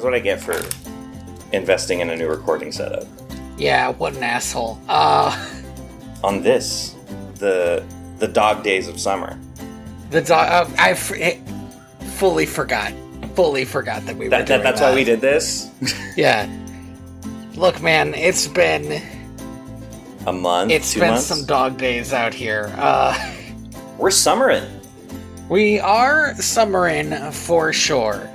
That's what I get for investing in a new recording setup. Yeah, what an asshole. On this, the dog days of summer. The dog. Fully forgot. Fully forgot that we were doing that. That's why we did this? Yeah. Look, man, it's been... A month, It's 2 been months? some dog days out here. We're summering. We are summering for sure.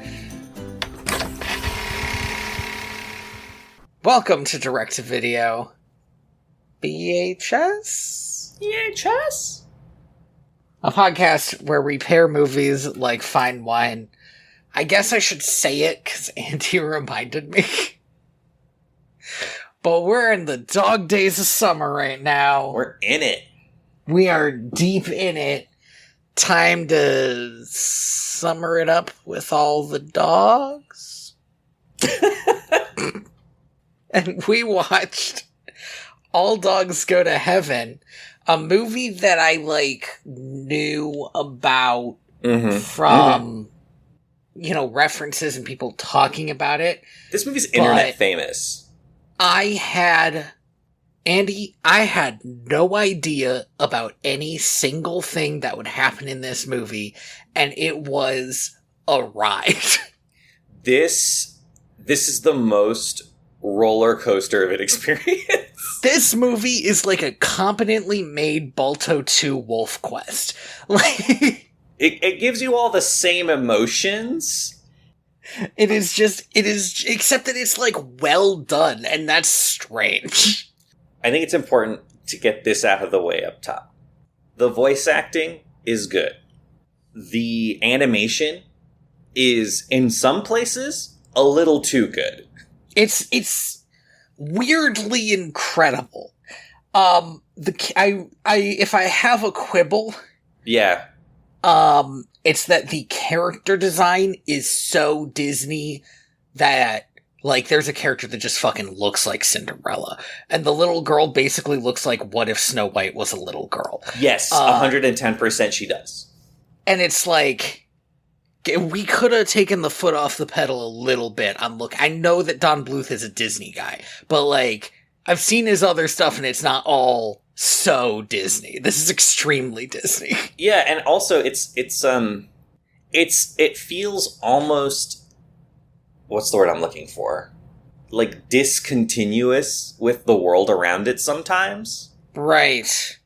Welcome to Direct to Video. VHS? VHS? A podcast where we pair movies like fine wine. I guess I should say it because Andy reminded me. But we're in the dog days of summer right now. We're in it. We are deep in it. Time to summer it up with all the dogs. And we watched All Dogs Go to Heaven, a movie that I knew about from references and people talking about it. This movie's internet famous. I had no idea about any single thing that would happen in this movie, and it was a ride. This is the most roller coaster of an experience. This movie is like a competently made Balto 2 Wolf Quest. It gives you all the same emotions. It is, except that it's well done, and that's strange. I think it's important to get this out of the way up top. The voice acting is good. The animation is, in some places, a little too good. It's weirdly incredible. If I have a quibble, yeah, it's that the character design is so Disney that there's a character that just fucking looks like Cinderella, and the little girl basically looks like what if Snow White was a little girl. Yes, 110% she does. And it's we could have taken the foot off the pedal a little bit on look. I know that Don Bluth is a Disney guy, but I've seen his other stuff and it's not all so Disney. This is extremely Disney. Yeah, and also it feels almost, what's the word I'm looking for? Discontinuous with the world around it sometimes. Right.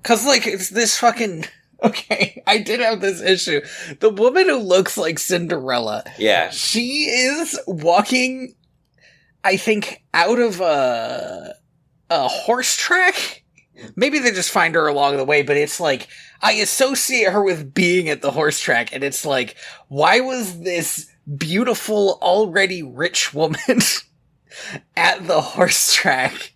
'Cause it's this fucking... Okay, I did have this issue. The woman who looks like Cinderella. Yeah. She is walking, I think, out of a horse track. Maybe they just find her along the way, but it's I associate her with being at the horse track, and it's why was this beautiful, already rich woman at the horse track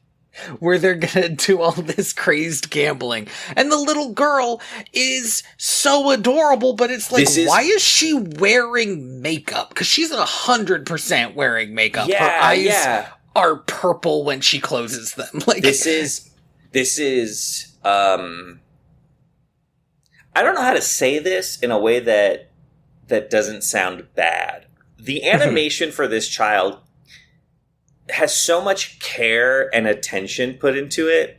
where they're gonna do all this crazed gambling? And the little girl is so adorable, but it's why is she wearing makeup? Because she's 100% wearing makeup. Yeah, her eyes are purple when she closes them. This is I don't know how to say this in a way that doesn't sound bad. The animation for this child has so much care and attention put into it,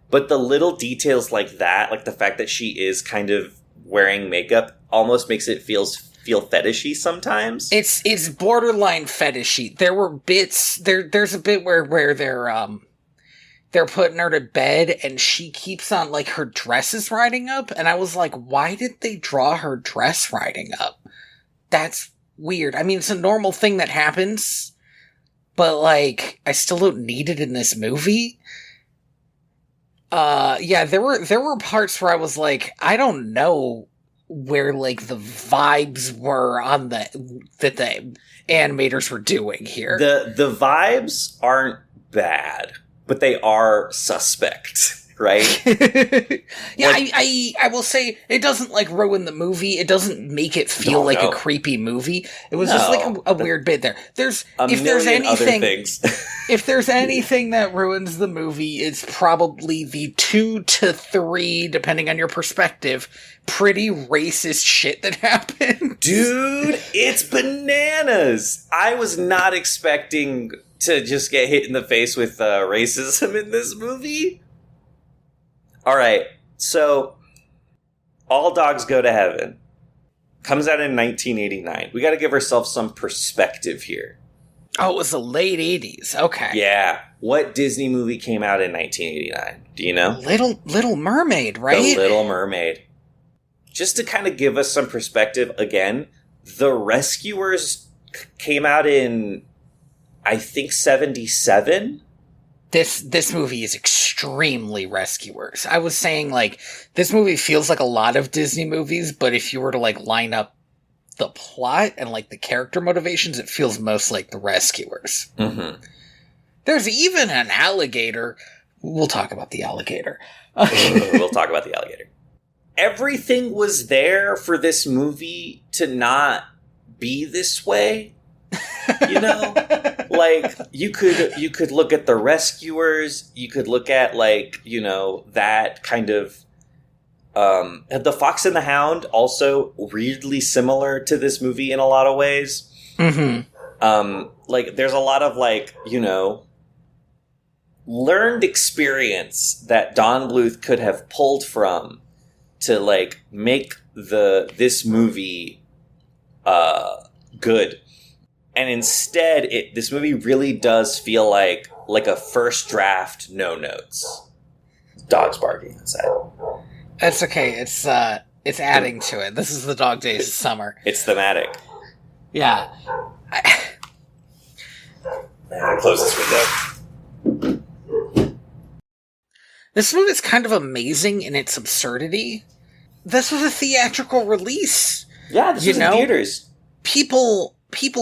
but the little details like that, the fact that she is kind of wearing makeup, almost makes it feel fetishy sometimes. It's borderline fetishy. There were bits there's a bit where they're putting her to bed and she keeps on her dress is riding up, and I was why did they draw her dress riding up? That's weird. I mean, it's a normal thing that happens, but I still don't need it in this movie. Yeah, there were parts where I was I don't know where the vibes were on that the animators were doing here. The vibes aren't bad, but they are suspect. right? Yeah, Like- I will say it doesn't like ruin the movie. It doesn't make it feel like no. a creepy movie. It was just like a weird bit there. There's A if there's million other anything things. if there's anything that ruins the movie, it's probably the 2 to 3, depending on your perspective, pretty racist shit that happened. Dude, it's bananas. I was not expecting to just get hit in the face with racism in this movie. All right, so All Dogs Go to Heaven comes out in 1989. We got to give ourselves some perspective here. Oh, it was the late 80s. Okay. Yeah. What Disney movie came out in 1989? Do you know? Little Mermaid, right? The Little Mermaid. Just to kind of give us some perspective, again, The Rescuers came out in, I think, 77? This movie is extremely Rescuers. I was saying, like, this movie feels like a lot of Disney movies, but if you were to, like, line up the plot and, like, the character motivations, it feels most like The Rescuers. Mm-hmm. There's even an alligator. We'll talk about the alligator. We'll talk about the alligator. Everything was there for this movie to not be this way. You know? Like, you could look at The Rescuers, you could look at, like, you know, that kind of The Fox and the Hound, also weirdly similar to this movie in a lot of ways. Mm-hmm. Like, there's a lot of, like, you know, learned experience that Don Bluth could have pulled from to, like, make this movie good. And instead, this movie really does feel like a first draft, no notes. Dogs barking outside. That's okay. It's adding to it. This is the dog days of summer. It's thematic. Yeah. I'm gonna close this window. This movie is kind of amazing in its absurdity. This was a theatrical release. Yeah, this was in theaters. People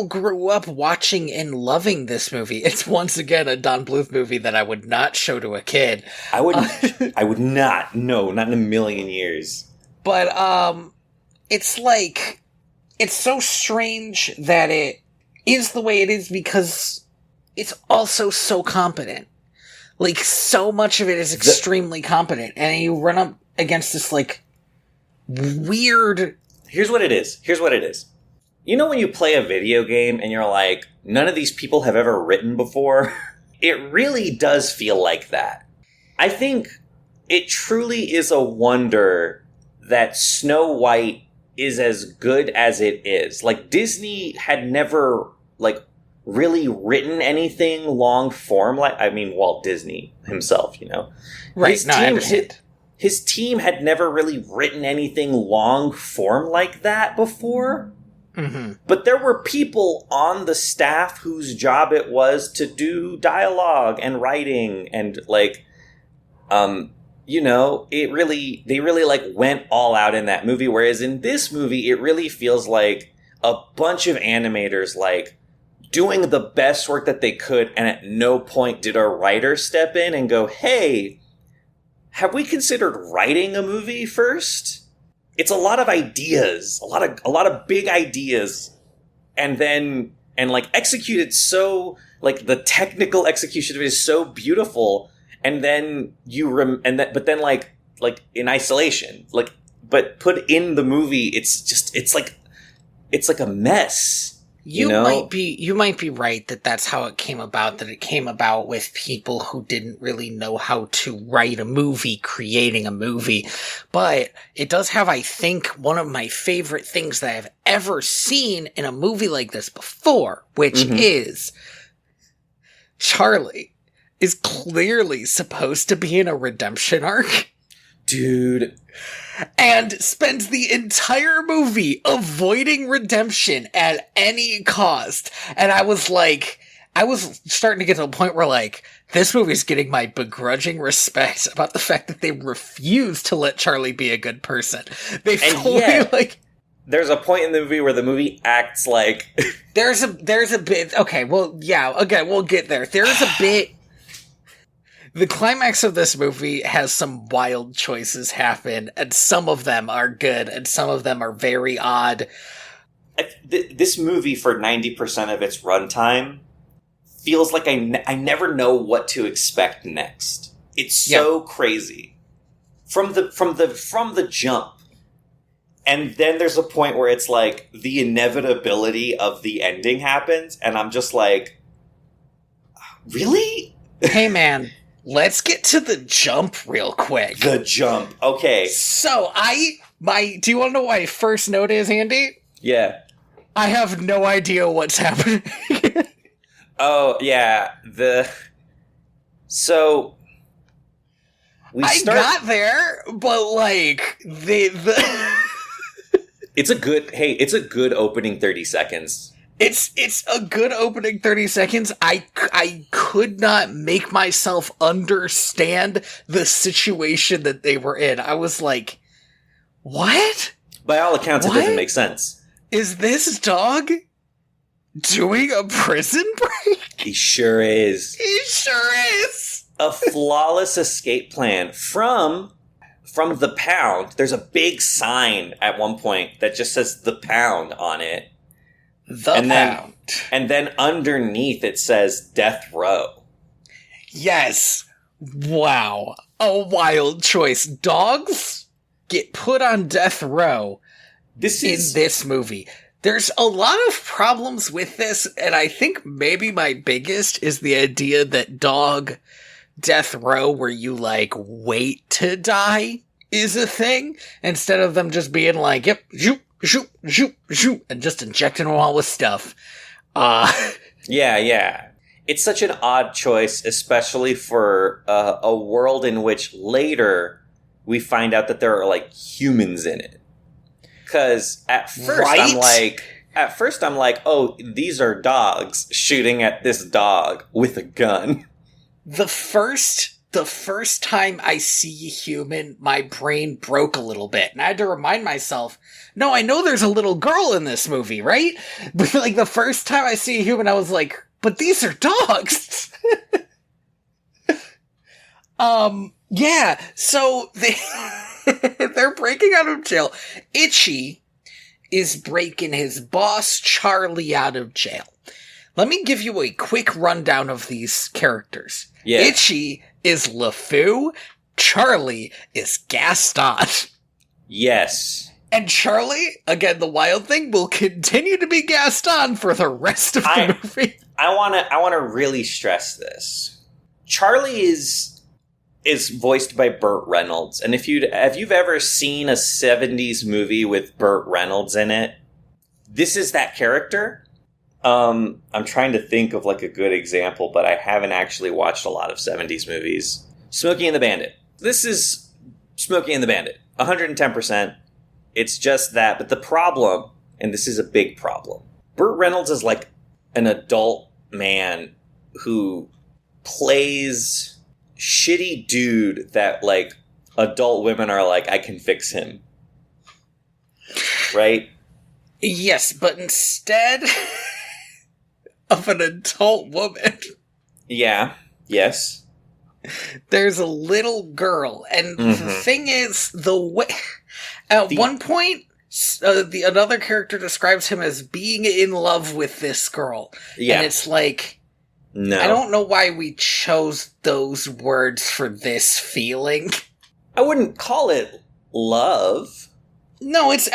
grew up watching and loving this movie. It's once again a Don Bluth movie that I would not show to a kid. I would not. No, not in a million years. But it's like, it's so strange that it is the way it is because it's also so competent. Like, so much of it is extremely competent, and you run up against this, like, weird... Here's what it is. You know when you play a video game and you're like, none of these people have ever written before? It really does feel like that. I think it truly is a wonder that Snow White is as good as it is. Like, Disney had never, like, really written anything long form like, I mean, Walt Disney himself, you know? Right, I understand. His team had never really written anything long form like that before. Mm-hmm. But there were people on the staff whose job it was to do dialogue and writing and, like, you know, they really like went all out in that movie. Whereas in this movie, it really feels like a bunch of animators, like, doing the best work that they could, and at no point did a writer step in and go, hey, have we considered writing a movie first? It's a lot of ideas, a lot of big ideas, and like executed so, like, the technical execution of it is so beautiful, and then but then like in isolation, like, but put in the movie, it's like a mess. You know? You might be right that that's how it came about, that it came about with people who didn't really know how to write a movie, creating a movie. But it does have, I think, one of my favorite things that I've ever seen in a movie like this before, which is Charlie is clearly supposed to be in a redemption arc. Dude. And spends the entire movie avoiding redemption at any cost. And I was starting to get to a point where, like, this movie's getting my begrudging respect about the fact that they refuse to let Charlie be a good person. They fully, like... There's a point in the movie where the movie acts like... There's a bit... Okay, well, yeah, okay, we'll get there. There's a bit... The climax of this movie has some wild choices happen, and some of them are good, and some of them are very odd. This movie, for 90% of its runtime, feels like I never know what to expect next. It's so crazy from the jump, and then there's a point where it's like the inevitability of the ending happens, and I'm just like, really? Hey, man. Let's get to the jump real quick. The jump. Okay. So, do you want to know what my first note is, Andy? Yeah. I have no idea what's happening. Oh, yeah. So, I got there, but, like, It's a good opening 30 seconds. It's a good opening 30 seconds. I could not make myself understand the situation that they were in. I was like, what? By all accounts, It doesn't make sense. Is this dog doing a prison break? He sure is. He sure is. A flawless escape plan from the Pound. There's a big sign at one point that just says the Pound on it. Pound. And then underneath it says Death Row. Yes. Wow. A wild choice. Dogs get put on death row in this movie. There's a lot of problems with this, and I think maybe my biggest is the idea that dog death row, where you, like, wait to die, is a thing, instead of them just being like, yep, shoot, shoot, shoot, shoot, and just injecting them all with stuff. Yeah. It's such an odd choice, especially for a world in which later we find out that there are, like, humans in it. Because at first I'm like, oh, these are dogs shooting at this dog with a gun. The first time I see a human, my brain broke a little bit, and I had to remind myself, no, I know there's a little girl in this movie, right? But, like, the first time I see a human, I was like, but these are dogs! Yeah, so they're breaking out of jail. Itchy is breaking his boss, Charlie, out of jail. Let me give you a quick rundown of these characters. Yeah. Itchy is LeFou. Charlie is Gaston. Yes. And Charlie, again, the wild thing, will continue to be Gaston for the rest of the movie. I wanna really stress this. Charlie is voiced by Burt Reynolds, and if you've ever seen a 70s movie with Burt Reynolds in it, this is that character. I'm trying to think of, like, a good example, but I haven't actually watched a lot of 70s movies. Smokey and the Bandit. This is Smokey and the Bandit. 110%. It's just that, but the problem, and this is a big problem, Burt Reynolds is like an adult man who plays shitty dude that, like, adult women are like, I can fix him. Right? Yes, but instead of an adult woman. Yeah. Yes. There's a little girl, and the thing is, the way one point, another character describes him as being in love with this girl. Yeah. And it's like, no. I don't know why we chose those words for this feeling. I wouldn't call it love. No, it's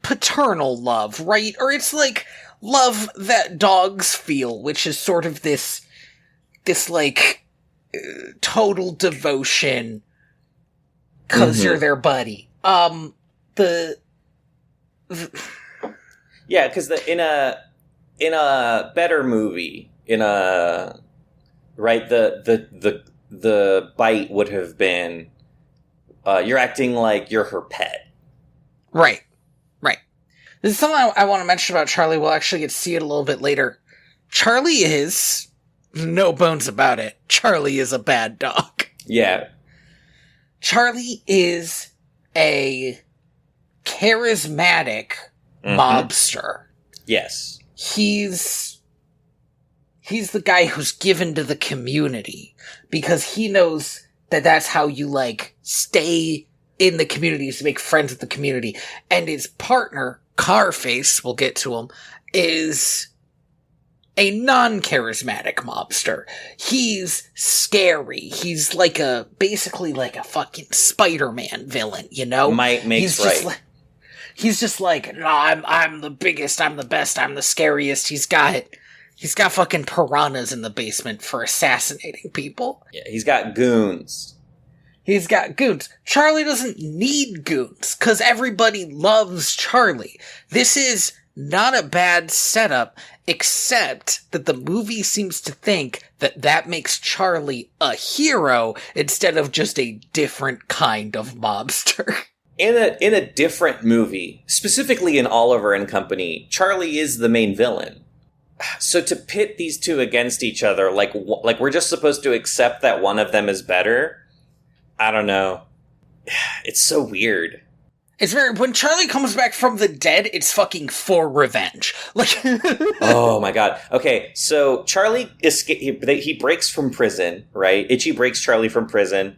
paternal love, right? Or it's like love that dogs feel, which is sort of this like total devotion because you're their buddy. Yeah, because in a better movie, the bite would have been, you're acting like you're her pet. Right. This is something I want to mention about Charlie. We'll actually get to see it a little bit later. Charlie is, no bones about it, Charlie is a bad dog. Yeah. Charlie is a charismatic mobster. Yes. He's he's the guy who's given to the community because he knows that that's how you, like, stay in the community, is to make friends with the community. And his partner, Carface, we'll get to him, is a non-charismatic mobster. He's scary. He's basically like a fucking Spider-Man villain, you know? Might makes right. He's just like, no, I'm the biggest, I'm the best, I'm the scariest. He's got fucking piranhas in the basement for assassinating people. Yeah, he's got goons. He's got goons. Charlie doesn't need goons, because everybody loves Charlie. This is not a bad setup, except that the movie seems to think that that makes Charlie a hero instead of just a different kind of mobster. In a different movie, specifically in Oliver and Company, Charlie is the main villain. So to pit these two against each other, like we're just supposed to accept that one of them is better? I don't know. It's so weird. It's when Charlie comes back from the dead, it's fucking for revenge. Like, oh my god. Okay, so Charlie he breaks from prison, right? Itchy breaks Charlie from prison.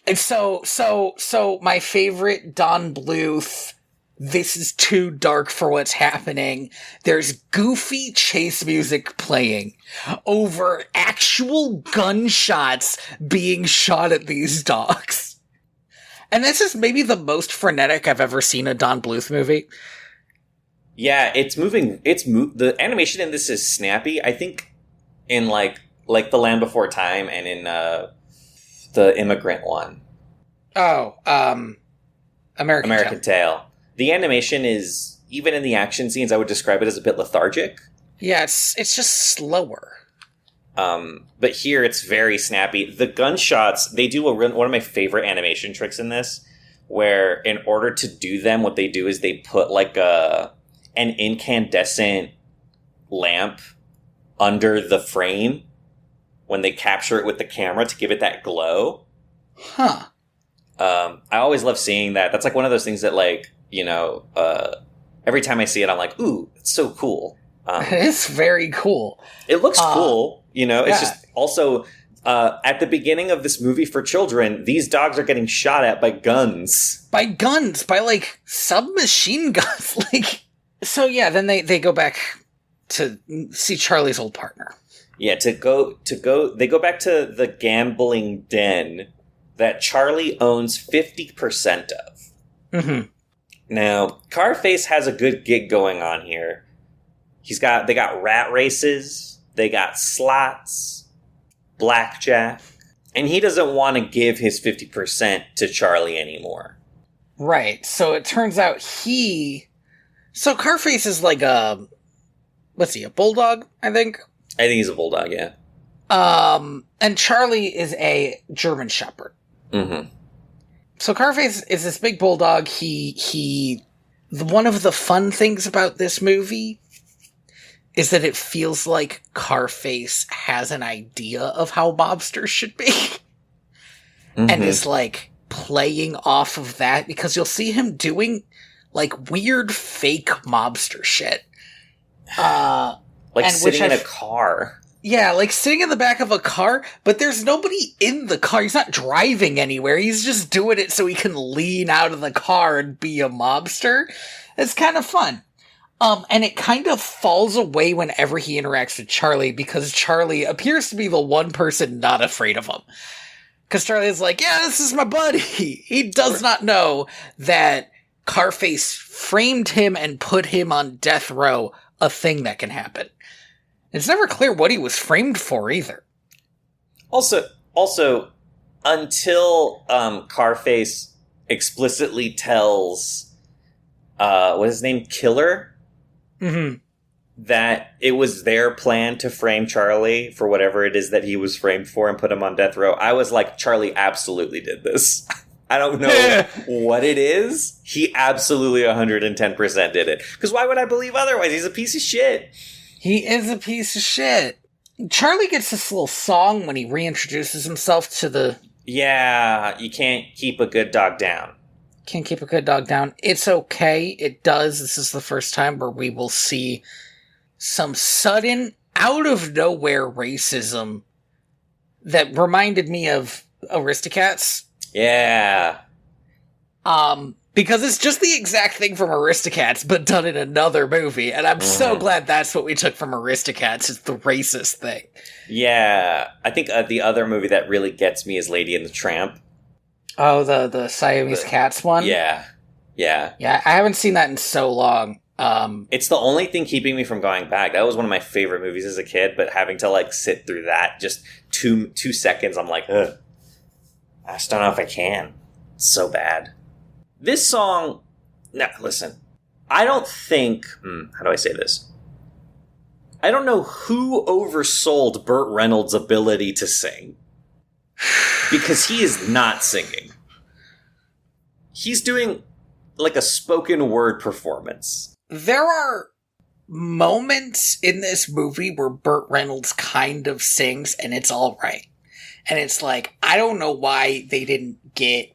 And so my favorite Don Bluth, this is too dark for what's happening. There's goofy chase music playing over actual gunshots being shot at these dogs. And this is maybe the most frenetic I've ever seen a Don Bluth movie. Yeah, it's moving. The animation in this is snappy. I think in like The Land Before Time and in the Immigrant one. Oh, American Tail. The animation is, even in the action scenes, I would describe it as a bit lethargic. Yeah, it's just slower. But here it's very snappy. The gunshots, they do one of my favorite animation tricks in this, where in order to do them, what they do is they put like an incandescent lamp under the frame when they capture it with the camera to give it that glow. Huh. I always love seeing that. That's like one of those things that, like, you know, every time I see it, I'm like, ooh, it's so cool. It's very cool. It looks cool, you know. It's just also at the beginning of this movie for children, these dogs are getting shot at by guns. By like submachine guns. Like, so yeah, then they go back to see Charlie's old partner. Yeah, they go back to the gambling den that Charlie owns 50% of. Mm-hmm. Now, Carface has a good gig going on here. They got rat races, they got slots, blackjack, and he doesn't want to give his 50% to Charlie anymore. Right, so it turns out so Carface is like a bulldog, I think? I think he's a bulldog, yeah. And Charlie is a German Shepherd. Mm-hmm. So Carface is this big bulldog. One of the fun things about this movie is that it feels like Carface has an idea of how mobsters should be. Mm-hmm. And is like playing off of that, because you'll see him doing like weird fake mobster shit. Like sitting in a car. Yeah, like sitting in the back of a car, but there's nobody in the car. He's not driving anywhere. He's just doing it so he can lean out of the car and be a mobster. It's kind of fun. And it kind of falls away whenever he interacts with Charlie, because Charlie appears to be the one person not afraid of him. Because Charlie is like, yeah, this is my buddy. He does not know that Carface framed him and put him on death row, a thing that can happen. It's never clear what he was framed for either. Also, until Carface explicitly tells, what is his name, Killer? Mm-hmm. That it was their plan to frame Charlie for whatever it is that he was framed for and put him on death row. I was like, Charlie absolutely did this. I don't know what it is. He absolutely 110% did it. Because why would I believe otherwise? He's a piece of shit. He is a piece of shit. Charlie gets this little song when he reintroduces himself to the... Yeah, you can't keep a good dog down. Can't keep a good dog down. It's okay. It does. This is the first time where we will see some sudden out of nowhere racism that reminded me of Aristocats. Yeah. Because it's just the exact thing from Aristocats, but done in another movie. And I'm so glad that's what we took from Aristocats, is the racist thing. Yeah. I think the other movie that really gets me is Lady and the Tramp. Oh, the Siamese Cats one? Yeah. Yeah. Yeah, I haven't seen that in so long. It's the only thing keeping me from going back. That was one of my favorite movies as a kid, but having to like sit through that just two seconds, I'm like, ugh. I just don't know if I can. It's so bad. This song, now listen, I don't think, how do I say this? I don't know who oversold Burt Reynolds' ability to sing. Because he is not singing. He's doing like a spoken word performance. There are moments in this movie where Burt Reynolds kind of sings, and it's all right. And it's like, I don't know why they didn't get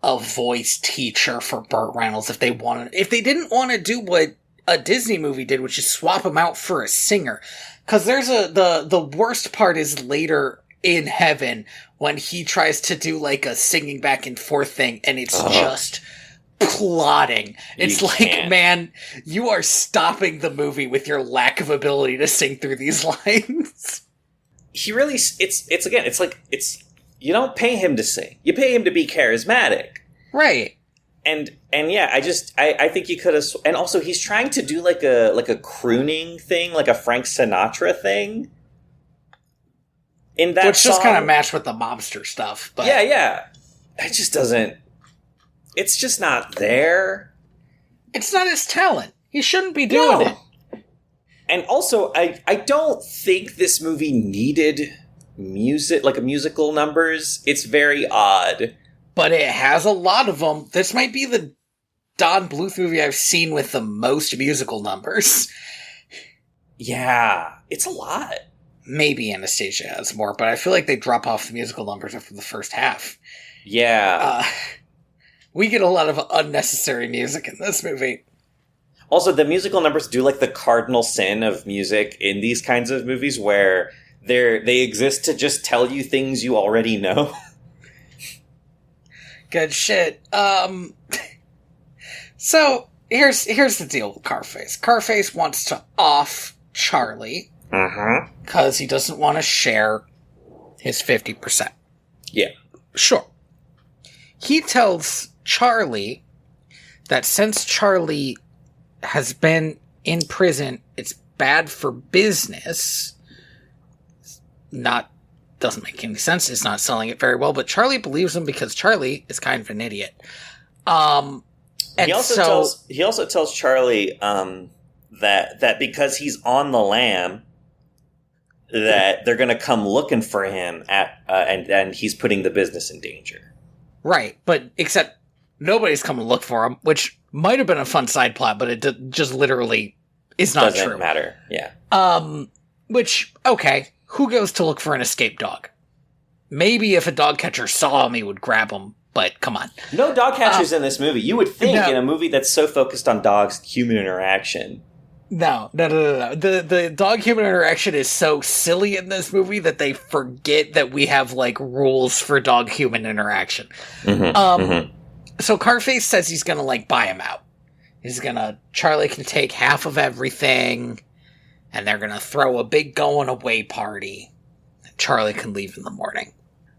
a voice teacher for Burt Reynolds if they didn't want to do what a Disney movie did, which is swap him out for a singer. Because there's the worst part is later in heaven when he tries to do like a singing back and forth thing, and it's just plotting. It's like, man, you are stopping the movie with your lack of ability to sing through these lines. He really, it's you don't pay him to sing. You pay him to be charismatic. Right. And yeah, I think you could have, and also he's trying to do like a crooning thing, like a Frank Sinatra thing. In that Which song, just kind of matched with the mobster stuff. But yeah. It just doesn't, it's just not there. It's not his talent. He shouldn't be doing it. And also, I don't think this movie needed music, like musical numbers. It's very odd. But it has a lot of them. This might be the Don Bluth movie I've seen with the most musical numbers. Yeah, it's a lot. Maybe Anastasia has more, but I feel like they drop off the musical numbers after the first half. Yeah. We get a lot of unnecessary music in this movie. Also, the musical numbers do like the cardinal sin of music in these kinds of movies where they exist to just tell you things you already know. Good shit. So, here's the deal with Carface. Carface wants to off Charlie. Because he doesn't want to share his 50%. Yeah. Sure. He tells Charlie that since Charlie has been in prison, it's bad for business. Doesn't make any sense. It's not selling it very well, but Charlie believes him because Charlie is kind of an idiot. And he also tells Charlie that because he's on the lam, that they're going to come looking for him and he's putting the business in danger. Right, but except nobody's coming to look for him, which might have been a fun side plot, but it just literally is not Doesn't true. matter, yeah. Okay, who goes to look for an escaped dog? Maybe if a dog catcher saw him, he would grab him, but come on. No dog catchers in this movie. You would think in a movie that's so focused on dogs-human interaction. No. The dog-human interaction is so silly in this movie that they forget that we have, like, rules for dog-human interaction. So Carface says he's gonna, like, buy him out. Charlie can take half of everything, and they're gonna throw a big going-away party. Charlie can leave in the morning.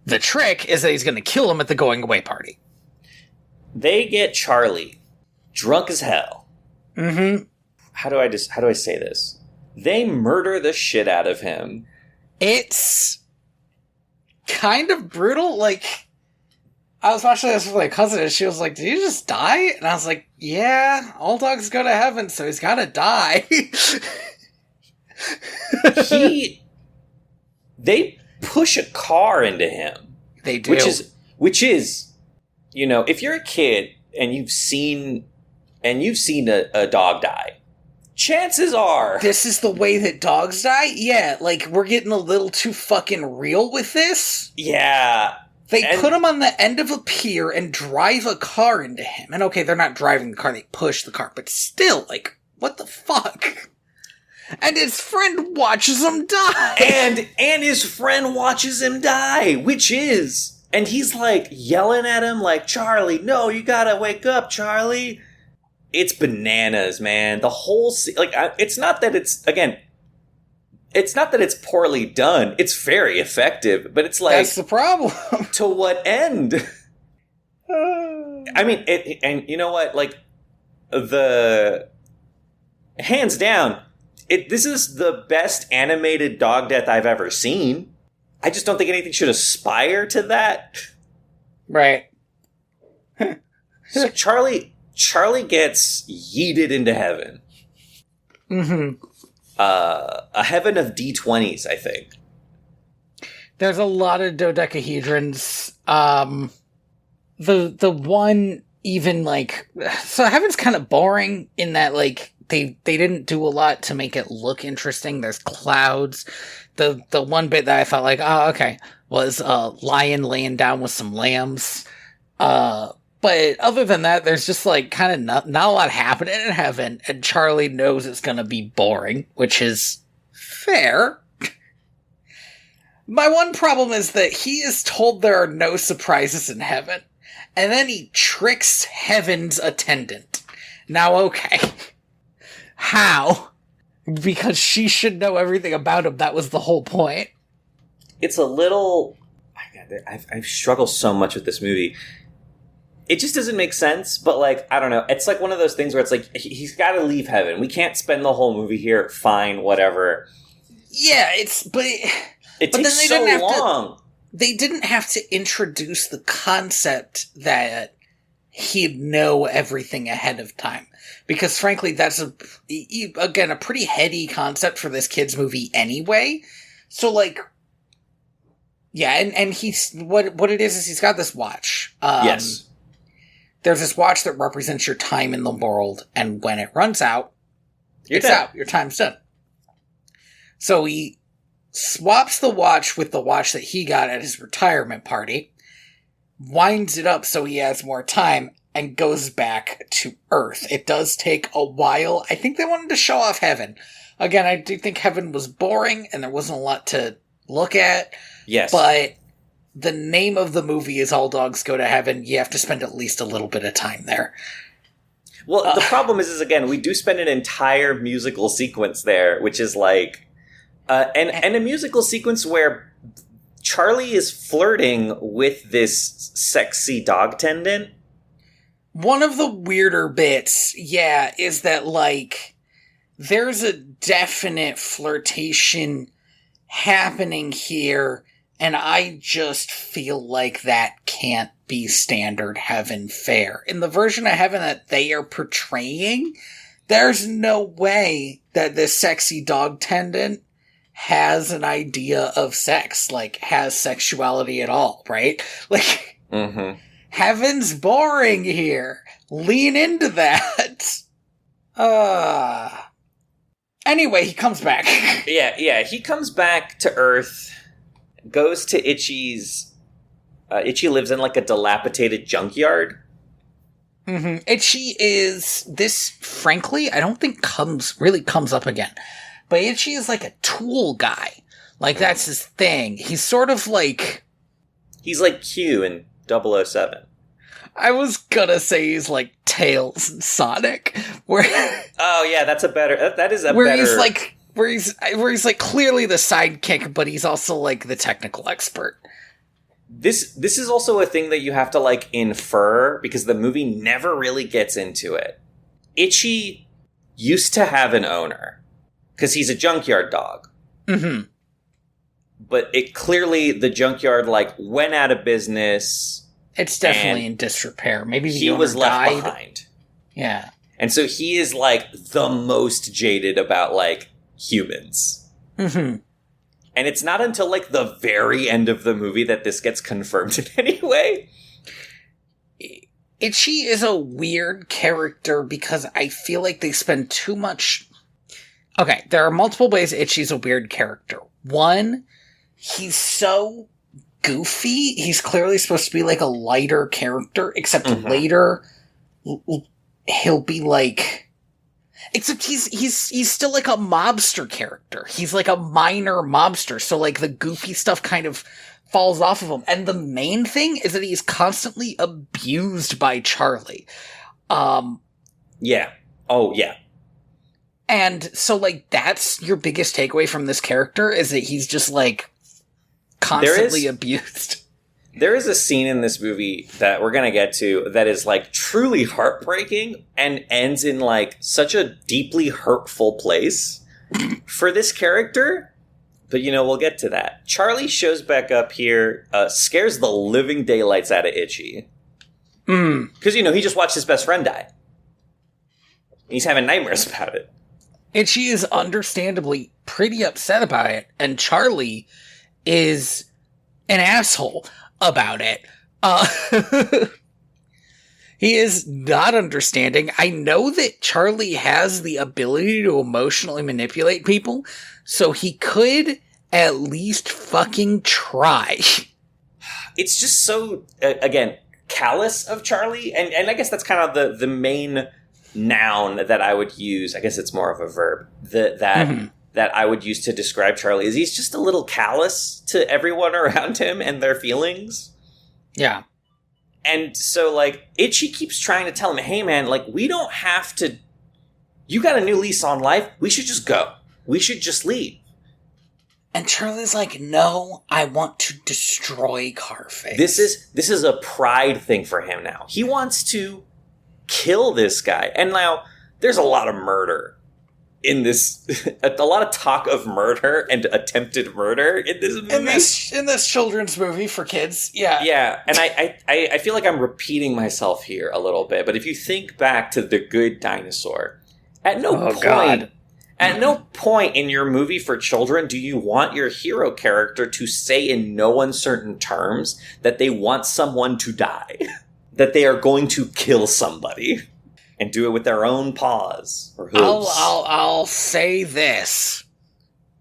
The trick is that he's gonna kill him at the going-away party. They get Charlie drunk as hell. How do I say this? They murder the shit out of him. It's kind of brutal. Like, I was watching this with my cousin, and she was like, "Did he just die?" And I was like, "Yeah, all dogs go to heaven, so he's gotta die." They push a car into him. They do. Which is, you know, if you're a kid and you've seen a dog die, chances are this is the way that dogs die? Yeah, like, we're getting a little too fucking real with this. Yeah. They put him on the end of a pier and drive a car into him. And okay, they're not driving the car, they push the car, but still, like, what the fuck? And his friend watches him die. And his friend watches him die, which is... And he's, like, yelling at him, like, Charlie, no, you gotta wake up, Charlie. It's bananas, man. The whole... it's not that it's... Again, it's not that it's poorly done. It's very effective, but it's like... That's the problem. To what end? I mean, and you know what? Like, hands down, this is the best animated dog death I've ever seen. I just don't think anything should aspire to that. Right. So Charlie gets yeeted into heaven. Mm-hmm. A heaven of D20s, I think. There's a lot of dodecahedrons. The one even like, so heaven's kind of boring in that like they didn't do a lot to make it look interesting. There's clouds. The one bit that I felt like, oh, okay, was a lion laying down with some lambs. But other than that, there's just like kind of not a lot happening in heaven, and Charlie knows it's gonna be boring, which is fair. My one problem is that he is told there are no surprises in heaven, and then he tricks heaven's attendant. Now, okay. How? Because she should know everything about him. That was the whole point. It's a little... I've struggled so much with this movie. It just doesn't make sense, but, like, I don't know. It's like one of those things where it's like, he's got to leave heaven. We can't spend the whole movie here. Fine, whatever. Yeah, It takes so long. They didn't have to introduce the concept that he'd know everything ahead of time. Because, frankly, that's, a pretty heady concept for this kid's movie anyway. So, like... Yeah, and he's... What it is he's got this watch. Yes. There's this watch that represents your time in the world, and when it runs out, it's out. Your time's done. So he swaps the watch with the watch that he got at his retirement party, winds it up so he has more time, and goes back to Earth. It does take a while. I think they wanted to show off heaven. Again, I do think heaven was boring, and there wasn't a lot to look at. Yes. But the name of the movie is All Dogs Go to Heaven. You have to spend at least a little bit of time there. Well, the problem is again, we do spend an entire musical sequence there, which is like... and a musical sequence where Charlie is flirting with this sexy dog tendant. One of the weirder bits, is that, like, there's a definite flirtation happening here, and I just feel like that can't be standard heaven fare. In the version of heaven that they are portraying, there's no way that this sexy dog tendant has an idea of sex, like, has sexuality at all, right? Like, heaven's boring here. Lean into that. Anyway, he comes back. Yeah, he comes back to Earth, goes to Itchy's... Itchy lives in, like, a dilapidated junkyard. Mm-hmm. Itchy is... This, frankly, I don't think comes up again. But Itchy is, like, a tool guy. Like, that's his thing. He's sort of like... He's like Q in 007. I was gonna say he's like Tails and Sonic, where oh yeah, that's a better. That is a where better. where he's like clearly the sidekick, but he's also like the technical expert. This is also a thing that you have to like infer because the movie never really gets into it. Itchy used to have an owner because he's a junkyard dog. Mm-hmm. But the junkyard like went out of business. It's definitely in disrepair. Maybe he was left died. behind. Yeah. And so he is like the most jaded about like humans. Mm-hmm. And it's not until like the very end of the movie that this gets confirmed in any way. Itchy is a weird character because I feel like they spend too much... Okay, there are multiple ways Itchy's a weird character. One, he's so goofy. He's clearly supposed to be like a lighter character, except later he'll be like... Except he's still like a mobster character. He's like a minor mobster, so like the goofy stuff kind of falls off of him. And the main thing is that he's constantly abused by Charlie. Yeah. Oh, yeah. And so, like, that's your biggest takeaway from this character, is that he's just, like, constantly abused. There is a scene in this movie that we're going to get to that is, like, truly heartbreaking and ends in, like, such a deeply hurtful place for this character. But, we'll get to that. Charlie shows back up here, scares the living daylights out of Itchy. Because, he just watched his best friend die. He's having nightmares about it. And she is understandably pretty upset about it, and Charlie is an asshole about it. He is not understanding. I know that Charlie has the ability to emotionally manipulate people, so he could at least fucking try. It's just so, again, callous of Charlie, and I guess that's kind of the main noun that I would use. I guess it's more of a verb that I would use to describe Charlie, is he's just a little callous to everyone around him and their feelings. Yeah. And so, like, Itchy keeps trying to tell him, hey man, like, we don't have to, you got a new lease on life, we should just go. We should just leave. And Charlie's like, no, I want to destroy Carface. This is a pride thing for him now. He wants to kill this guy. And now there's a lot of murder in this, a lot of talk of murder and attempted murder in this movie. In this children's movie for kids. Yeah. And I feel like I'm repeating myself here a little bit, but if you think back to The Good Dinosaur, at no point in your movie for children do you want your hero character to say in no uncertain terms that they want someone to die. That they are going to kill somebody and do it with their own paws or hooves. I'll say this.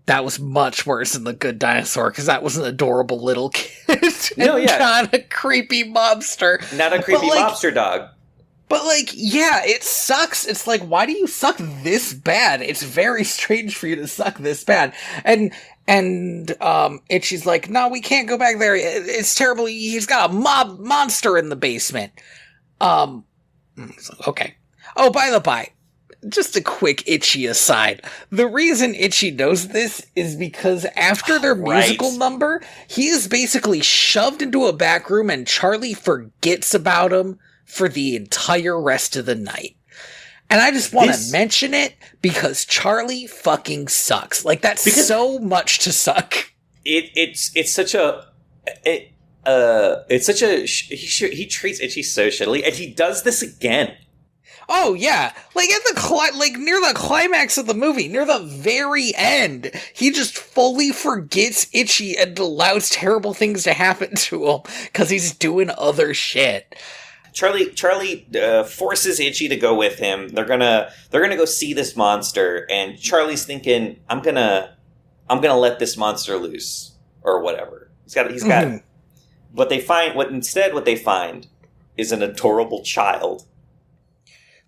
That was much worse than The Good Dinosaur, because that was an adorable little kid. No, yeah. Not a creepy mobster. Not a creepy mobster dog. But, like, yeah, it sucks. It's like, why do you suck this bad? It's very strange for you to suck this bad. And Itchy's like, no, we can't go back there. It's terrible. He's got a monster in the basement. Okay. Oh, by the by, just a quick Itchy aside. The reason Itchy knows this is because after their musical number, he is basically shoved into a back room and Charlie forgets about him for the entire rest of the night. And I just want to mention it because Charlie fucking sucks. Like, that's so much to suck. It's such a he treats Itchy so shittily, and he does this again. Oh yeah, like near the climax of the movie, near the very end, he just fully forgets Itchy and allows terrible things to happen to him because he's doing other shit. Charlie forces Itchy to go with him. They're gonna go see this monster, and Charlie's thinking, I'm gonna let this monster loose or whatever. He's got. What they find is an adorable child,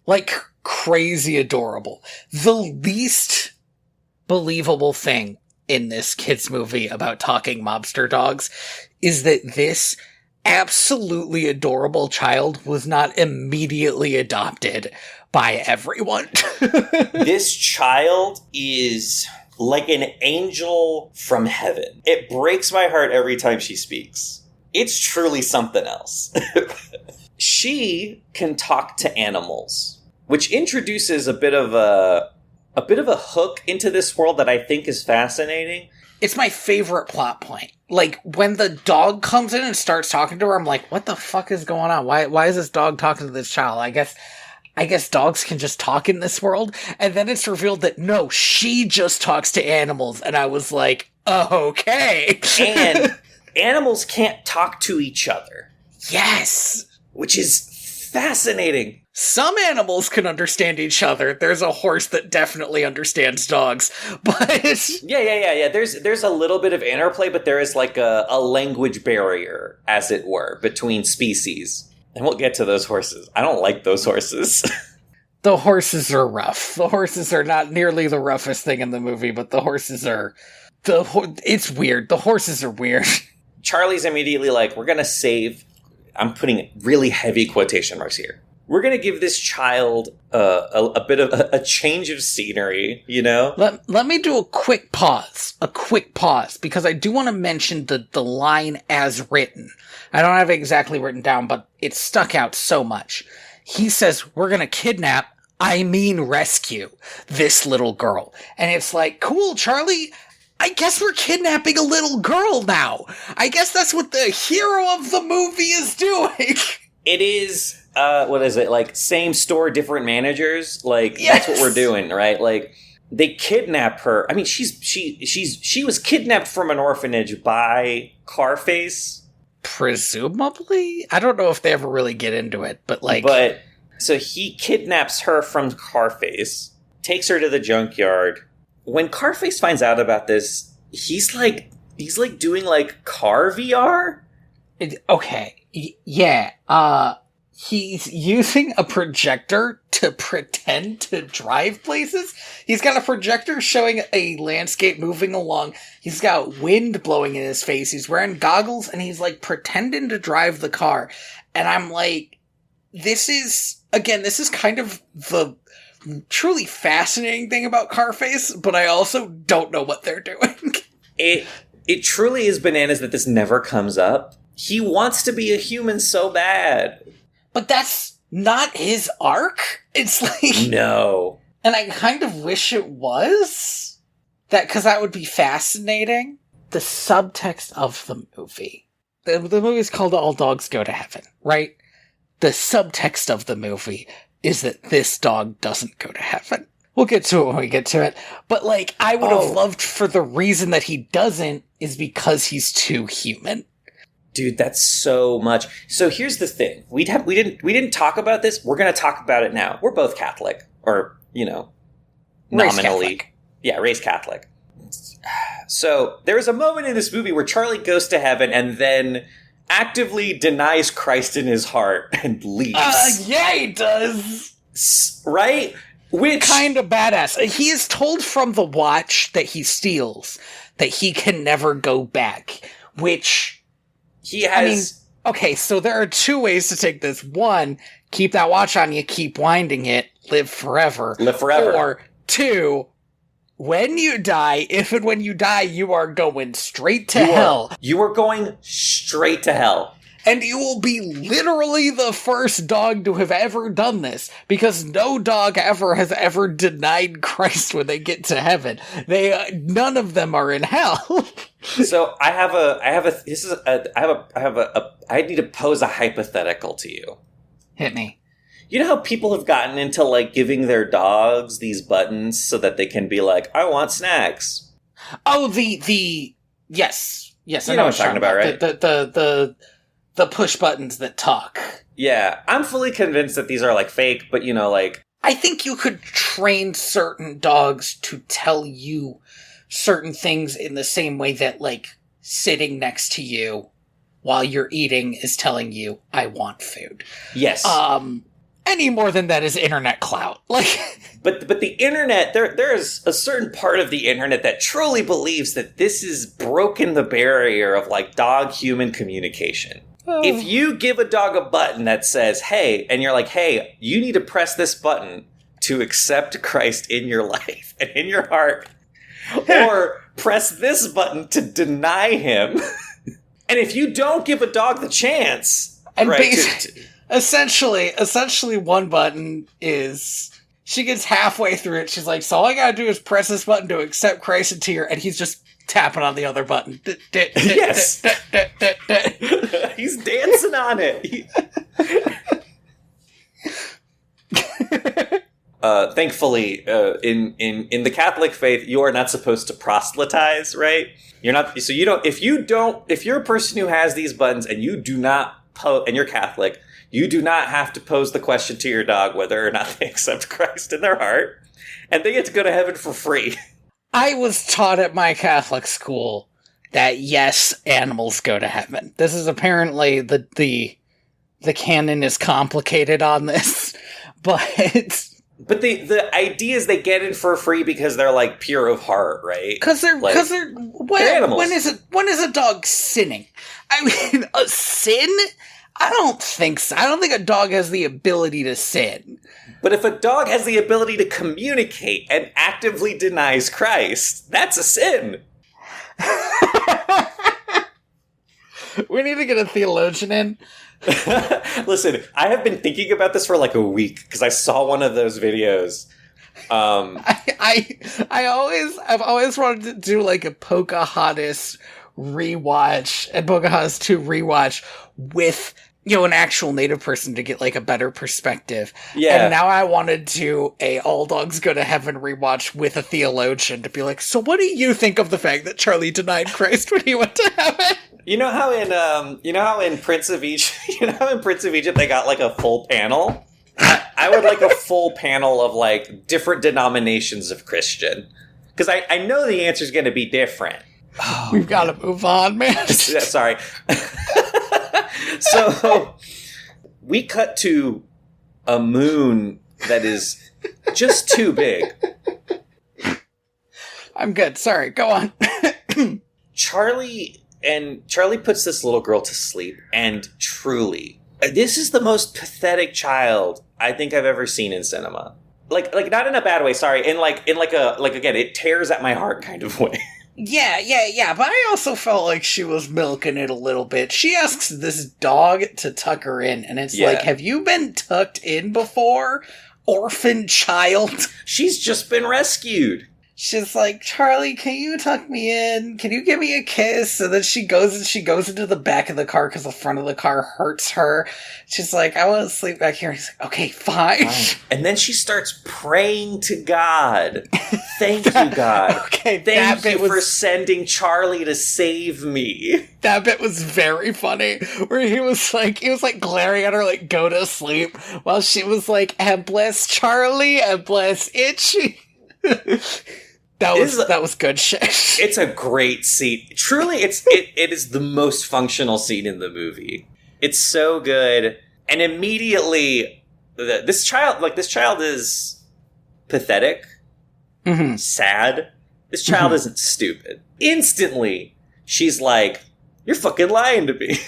like crazy adorable. The least believable thing in this kids movie about talking mobster dogs is that this absolutely adorable child was not immediately adopted by everyone. This child is like an angel from heaven. It breaks my heart every time she speaks. It's truly something else. She can talk to animals, which introduces a bit of a hook into this world that I think is fascinating. It's my favorite plot point. Like, when the dog comes in and starts talking to her, I'm like, what the fuck is going on? Why is this dog talking to this child? I guess dogs can just talk in this world. And then it's revealed that, no, she just talks to animals. And I was like, oh, okay. And animals can't talk to each other. Yes. Which is fascinating. Some animals can understand each other. There's a horse that definitely understands dogs, but yeah. There's a little bit of interplay, but there is like a language barrier, as it were, between species. And we'll get to those horses. I don't like those horses. The horses are rough. The horses are not nearly the roughest thing in the movie, but the horses are... It's weird. The horses are weird. Charlie's immediately like, we're going to save... I'm putting really heavy quotation marks here. We're going to give this child a bit of a change of scenery, you know? Let me do a quick pause, because I do want to mention the line as written. I don't have it exactly written down, but it stuck out so much. He says, we're going to kidnap, rescue this little girl. And it's like, cool, Charlie, I guess we're kidnapping a little girl now. I guess that's what the hero of the movie is doing. It is... what is it, like, same store, different managers? Like, yes. That's what we're doing, right? Like, they kidnap her. I mean, she was kidnapped from an orphanage by Carface. Presumably? I don't know if they ever really get into it, but like... But, so he kidnaps her from Carface, takes her to the junkyard. When Carface finds out about this, he's like doing, like, car VR? He's using a projector to pretend to drive places. He's got a projector showing a landscape moving along. He's got wind blowing in his face. He's wearing goggles, and he's, like, pretending to drive the car. And I'm like, this is kind of the truly fascinating thing about Carface, but I also don't know what they're doing. It truly is bananas that this never comes up. He wants to be a human so bad. But that's not his arc. It's like... No. And I kind of wish it was. Because that would be fascinating. The subtext of the movie. The movie is called All Dogs Go to Heaven, right? The subtext of the movie is that this dog doesn't go to heaven. We'll get to it when we get to it. But, like, I would have loved for the reason that he doesn't is because he's too human. Dude, that's so much. So here's the thing. We didn't talk about this. We're going to talk about it now. We're both Catholic, or, you know, nominally. Raised Catholic. So there's a moment in this movie where Charlie goes to heaven and then actively denies Christ in his heart and leaves. Yeah, he does. Right? Which kind of badass. He is told from the watch that he steals that he can never go back, which... He has... okay, so there are two ways to take this. One, keep that watch on you, keep winding it, live forever. Live forever. Or two, when you die, if and when you die, you are going straight to hell. You are going straight to hell. And you will be literally the first dog to have ever done this, because no dog ever has ever denied Christ when they get to heaven. None of them are in hell. So I need to pose a hypothetical to you. Hit me. You know how people have gotten into, like, giving their dogs these buttons so that they can be like, I want snacks. Oh, yes, you know what I'm talking about, right? The push buttons that talk. Yeah, I'm fully convinced that these are, like, fake, but, you know, like... I think you could train certain dogs to tell you certain things in the same way that, like, sitting next to you while you're eating is telling you, I want food. Yes. Any more than that is internet clout. Like... But the internet, there is a certain part of the internet that truly believes that this has broken the barrier of, like, dog-human communication. If you give a dog a button that says, hey, and you're like, hey, you need to press this button to accept Christ in your life and in your heart, or press this button to deny him, and if you don't give a dog the chance... And right, essentially one button is... She gets halfway through it, she's like, so all I gotta do is press this button to accept Christ into your... And he's just tapping on the other button. Yes! He's dancing on it. Thankfully, in the Catholic faith, you are not supposed to proselytize, right? You're not. So you don't. If you're a person who has these buttons and you do not and you're Catholic, you do not have to pose the question to your dog whether or not they accept Christ in their heart, and they get to go to heaven for free. I was taught at my Catholic school that yes, animals go to heaven. This is apparently the canon is complicated on this, but But the ideas they get it for free because they're like pure of heart, right? Because they're they're animals. When is a dog sinning? I mean, a sin? I don't think so. I don't think a dog has the ability to sin. But if a dog has the ability to communicate and actively denies Christ, that's a sin. We need to get a theologian in. Listen, I have been thinking about this for like a week because I saw one of those videos. I've always wanted to do like a Pocahontas rewatch and Pocahontas 2 rewatch with, you know, an actual native person to get like a better perspective. Yeah. And now I wanted to All Dogs Go to Heaven rewatch with a theologian to be like, so what do you think of the fact that Charlie denied Christ when he went to heaven? You know how in Prince of Egypt, they got like a full panel? I would like a full panel of like different denominations of Christian. Because I know the answer is going to be different. Oh, we've got to move on, man. Sorry. So we cut to a moon that is just too big. I'm good. Sorry. Go on. Charlie puts this little girl to sleep, and truly, this is the most pathetic child I think I've ever seen in cinema. Like not in a bad way, sorry, in like again, it tears at my heart kind of way. Yeah, but I also felt like she was milking it a little bit. She asks this dog to tuck her in, and it's like, have you been tucked in before? Orphan child. She's just been rescued. She's like, Charlie, can you tuck me in? Can you give me a kiss? And then she goes into the back of the car because the front of the car hurts her. She's like, I want to sleep back here. And he's like, okay, fine. And then she starts praying to God. Thank you, God. Okay, Thank you for sending Charlie to save me. That bit was very funny, where he was like glaring at her like, go to sleep, while she was like, and bless Charlie, and bless Itchy. That was good shit. It's a great scene. Truly, it is the most functional scene in the movie. It's so good, and immediately this child is pathetic, sad. This child isn't stupid. Instantly, she's like, "You're fucking lying to me."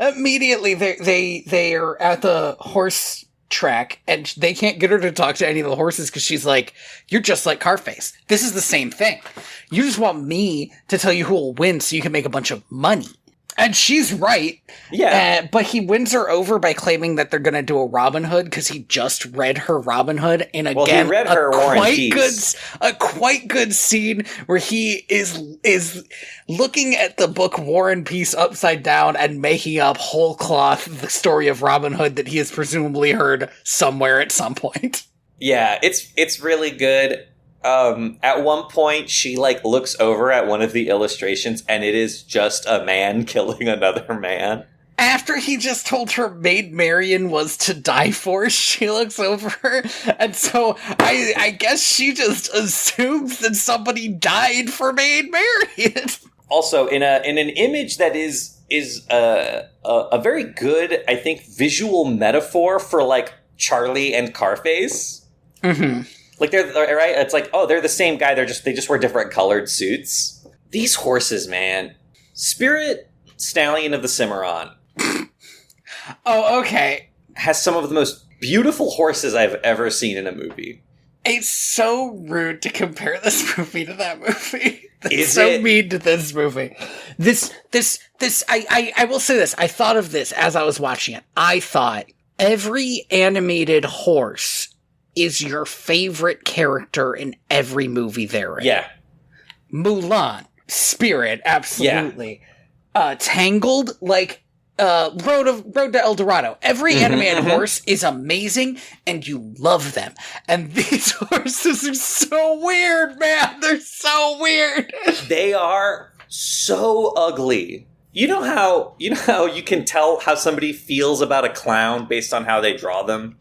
Immediately, they are at the horse track, and they can't get her to talk to any of the horses because she's like, you're just like Carface. This is the same thing. You just want me to tell you who will win so you can make a bunch of money. And she's right. Yeah. But he wins her over by claiming that they're going to do a Robin Hood because he just read her Robin Hood. And again, he read her War and Peace. A quite good scene where he is looking at the book War and Peace upside down and making up whole cloth the story of Robin Hood that he has presumably heard somewhere at some point. Yeah, it's really good. At one point, she like looks over at one of the illustrations, and it is just a man killing another man. After he just told her Maid Marian was to die for, she looks over, and so I guess she just assumes that somebody died for Maid Marian. Also, in an image that is a very good, I think, visual metaphor for like Charlie and Carface. Mm-hmm. Like they're right. It's like, oh, they're the same guy. They just wear different colored suits. These horses, man. Spirit Stallion of the Cimarron. Oh, okay. Has some of the most beautiful horses I've ever seen in a movie. It's so rude to compare this movie to that movie. Is so it? mean to this movie. I will say this. I thought of this as I was watching it. I thought every animated horse is your favorite character in every movie they're in. Yeah. Mulan, Spirit, absolutely. Yeah. Tangled, like Road to El Dorado. Every animated horse is amazing, and you love them. And these horses are so weird, man. They're so weird. They are so ugly. You know how you can tell how somebody feels about a clown based on how they draw them?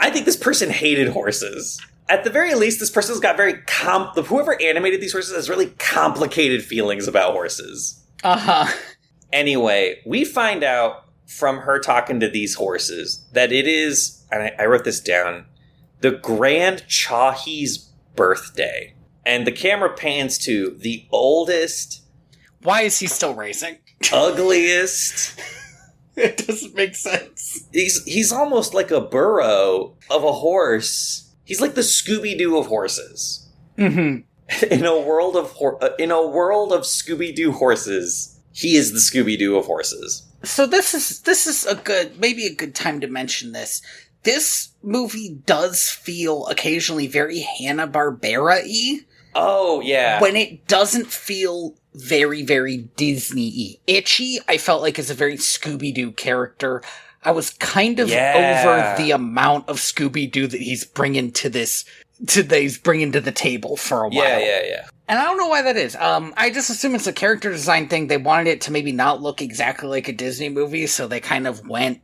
I think this person hated horses. At the very least, this person's got whoever animated these horses has really complicated feelings about horses. Uh-huh. Anyway, we find out from her talking to these horses that it is, and I wrote this down, the Grand Chahi's birthday. And the camera pans to the oldest... Why is he still racing? Ugliest... It doesn't make sense. He's almost like a burro of a horse. He's like the Scooby-Doo of horses. Mm-hmm. In a world of Scooby-Doo horses, he is the Scooby-Doo of horses. So this is maybe a good time to mention this. This movie does feel occasionally very Hanna-Barbera-y. Oh, yeah. When it doesn't feel very, very Disney-y. Itchy, I felt like, is a very Scooby-Doo character. I was kind of over the amount of Scooby-Doo that he's bringing to the table for a while. Yeah. And I don't know why that is. I just assume it's a character design thing. They wanted it to maybe not look exactly like a Disney movie, so they kind of went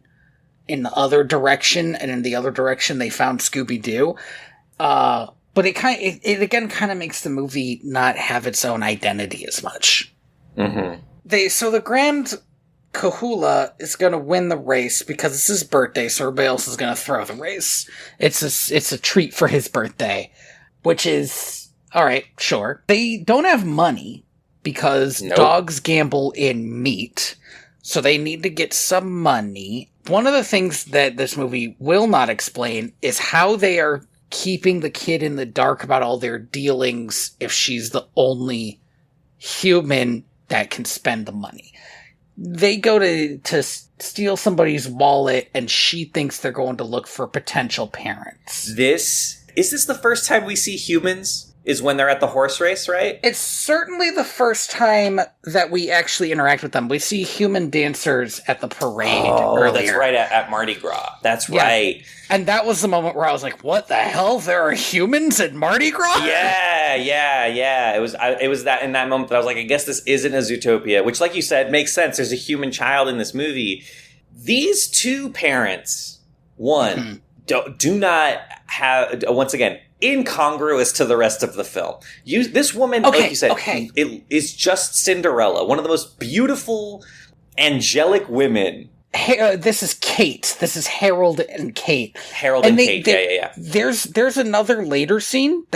in the other direction, and in the other direction they found Scooby-Doo. But it again kind of makes the movie not have its own identity as much. Mm-hmm. So the Grand Kahula is going to win the race because it's his birthday, so everybody else is going to throw the race. It's a treat for his birthday, which is, alright, sure. They don't have money because dogs gamble in meat, so they need to get some money. One of the things that this movie will not explain is how they are keeping the kid in the dark about all their dealings if she's the only human that can spend the money. They go to steal somebody's wallet, and she thinks they're going to look for potential parents. Is this the first time we see humans? Is when they're at the horse race, right? It's certainly the first time that we actually interact with them. We see human dancers at the parade earlier. That's right, at Mardi Gras. That's right. And that was the moment where I was like, what the hell? There are humans at Mardi Gras? Yeah. It was that in that moment that I was like, I guess this isn't a Zootopia, which, like you said, makes sense. There's a human child in this movie. These two parents, do not have, once again, incongruous to the rest of the film. This woman, like you said, it is just Cinderella, one of the most beautiful, angelic women. This is Kate. This is Harold and Kate. Kate, yeah. There's another later scene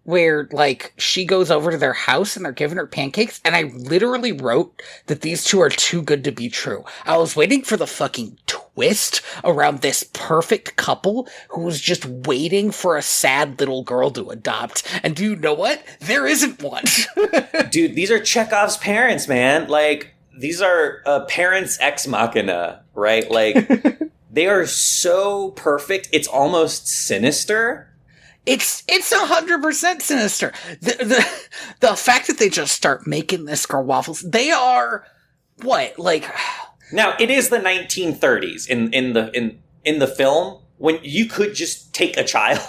where, like, she goes over to their house and they're giving her pancakes, and I literally wrote that these two are too good to be true. I was waiting for the fucking twist around this perfect couple who was just waiting for a sad little girl to adopt. And do you know what? There isn't one. Dude, these are Chekhov's parents, man. Like, these are parents ex machina, right? Like, they are so perfect, it's almost sinister. It's 100% sinister. The fact that they just start making this girl waffles, they are what? Like, now it is the 1930s in the film when you could just take a child.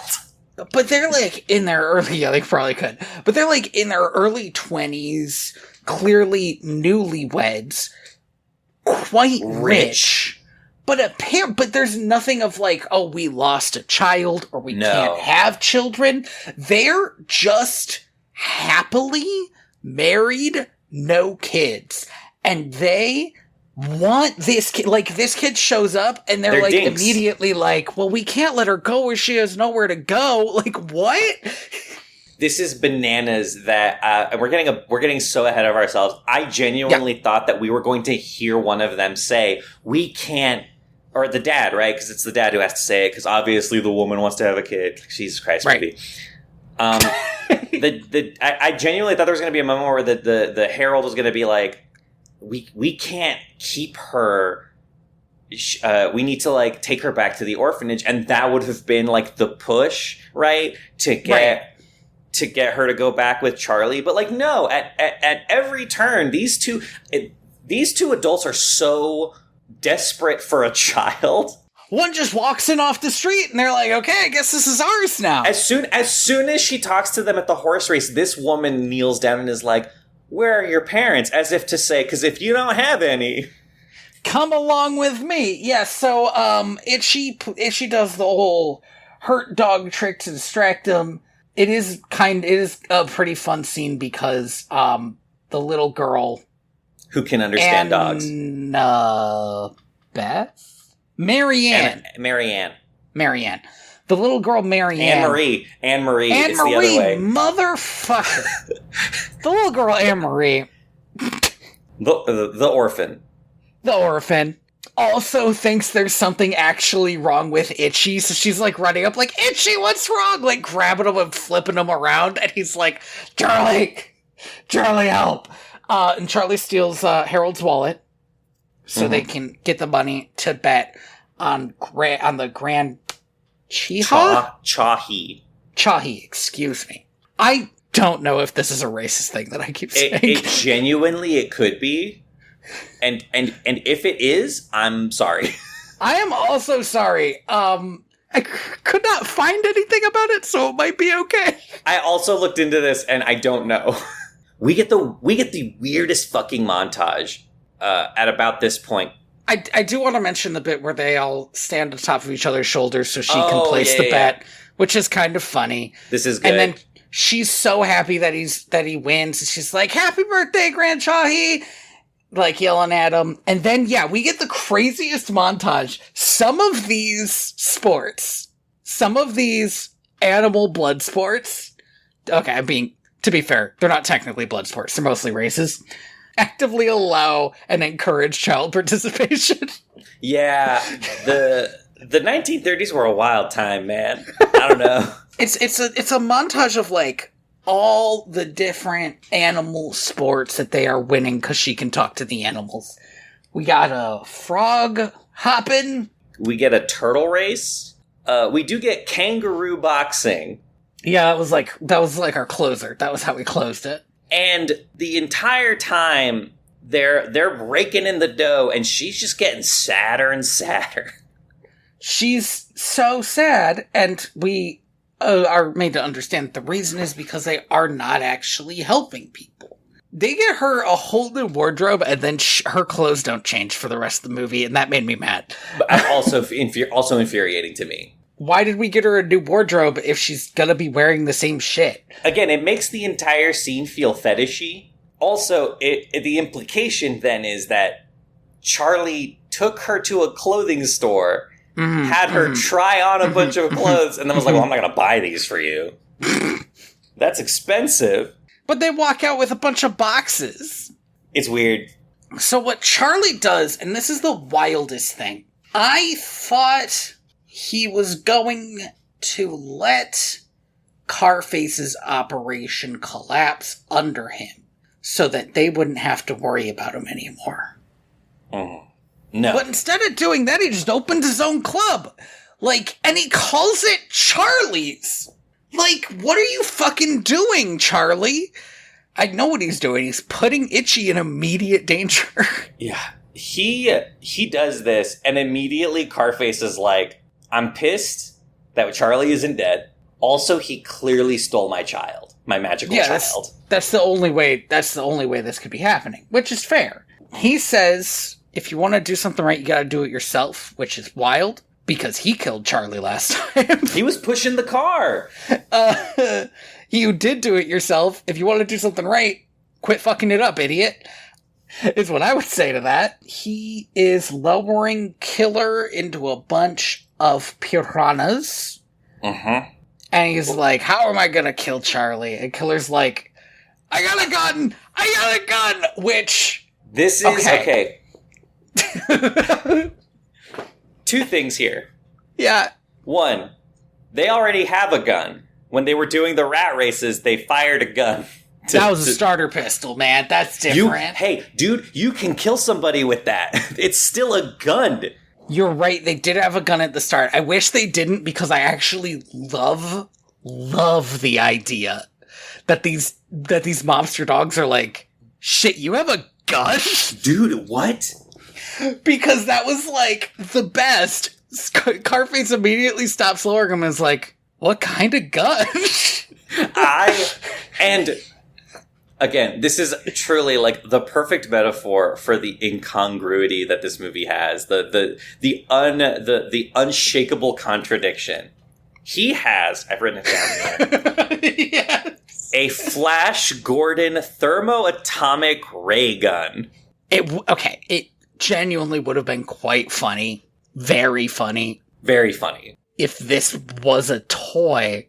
But they're like in their early, they probably could. But they're like in their early 20s, clearly newlyweds, quite rich. But there's nothing of like, oh, we lost a child or we can't have children. They're just happily married, no kids. And they want this kid. Like, this kid shows up and they're like dinks. Immediately like, well, we can't let her go where she has nowhere to go. Like, what? This is bananas that, and we're getting so ahead of ourselves. I genuinely thought that we were going to hear one of them say, we can't, or the dad, right? Because it's the dad who has to say it, because obviously the woman wants to have a kid. Jesus Christ, right. Maybe. I genuinely thought there was going to be a moment where the Herald was going to be like, we can't keep her. We need to like take her back to the orphanage, and that would have been like the push, right? To get her to go back with Charlie. But like, no, at every turn, these two adults are so desperate for a child. One just walks in off the street and they're like, okay, I guess this is ours now. As soon as she talks to them at the horse race, this woman kneels down and is like, where are your parents? As if to say, because if you don't have any, come along with me. Yeah, so Itchy does the whole hurt dog trick to distract him. It is a pretty fun scene because the little girl who can understand dogs. Beth? Marianne. Marianne. The little girl Marianne. Anne-Marie. It's the other way. Motherfucker. The little girl Anne-Marie. The orphan. The orphan. Also thinks there's something actually wrong with Itchy, so she's like running up like, Itchy, what's wrong? Like grabbing him and flipping him around, and he's like, Charlie, help. And Charlie steals Harold's wallet so they can get the money to bet on the Grand Chahi, excuse me. I don't know if this is a racist thing that I keep saying. It genuinely, it could be. And if it is, I'm sorry. I am also sorry. I could not find anything about it, so it might be okay. I also looked into this, and I don't know. We get the weirdest fucking montage at about this point. I do want to mention the bit where they all stand on top of each other's shoulders so she can place the bet, which is kind of funny. This is good. And then she's so happy that he wins. She's like, "Happy birthday, Grand Chahi!" Like yelling at him. And then, we get the craziest montage. Some of these sports, some of these animal blood sports, okay, to be fair, they're not technically blood sports. They're mostly races. Actively allow and encourage child participation. Yeah, the 1930s were a wild time, man. I don't know. It's a montage of like all the different animal sports that they are winning because she can talk to the animals. We got a frog hopping. We get a turtle race. We do get kangaroo boxing. Yeah, that was like our closer. That was how we closed it. And the entire time they're raking in the dough, and she's just getting sadder and sadder. She's so sad, and we are made to understand that the reason is because they are not actually helping people. They get her a whole new wardrobe, and then her clothes don't change for the rest of the movie, and that made me mad. But also infuriating to me. Why did we get her a new wardrobe if she's gonna be wearing the same shit? Again, it makes the entire scene feel fetishy. Also, the implication then is that Charlie took her to a clothing store, had her try on a bunch of clothes, and then was like, well, I'm not gonna buy these for you. That's expensive. But they walk out with a bunch of boxes. It's weird. So what Charlie does, and this is the wildest thing, I thought he was going to let Carface's operation collapse under him so that they wouldn't have to worry about him anymore. No. But instead of doing that, he just opened his own club. And he calls it Charlie's. What are you fucking doing, Charlie? I know what he's doing. He's putting Itchy in immediate danger. Yeah. He does this, and immediately Carface is like, I'm pissed that Charlie isn't dead. Also, he clearly stole my child. My magical child. That's the only way this could be happening, which is fair. He says, if you want to do something right, you gotta do it yourself, which is wild, because he killed Charlie last time. He was pushing the car. You did do it yourself. If you want to do something right, quit fucking it up, idiot. Is what I would say to that. He is lowering Killer into a bunch of piranhas. And he's like, how am I gonna kill Charlie? And Killer's like, I got a gun! Which... This is... Okay. Two things here. Yeah. One, they already have a gun. When they were doing the rat races, they fired a gun. That was a starter pistol, man. That's different. Hey, dude, you can kill somebody with that. It's still a gun. You're right. They did have a gun at the start. I wish they didn't, because I actually love the idea that these mobster dogs are like, shit, you have a gun? Dude, what? Because that was the best. Carface immediately stops lowering him and is like, what kind of gun? And again, this is truly the perfect metaphor for the incongruity that this movie has. The unshakable contradiction. He has, I've written it down here. Yes. A Flash Gordon thermoatomic ray gun. It genuinely would have been quite funny. Very funny. Very funny. If this was a toy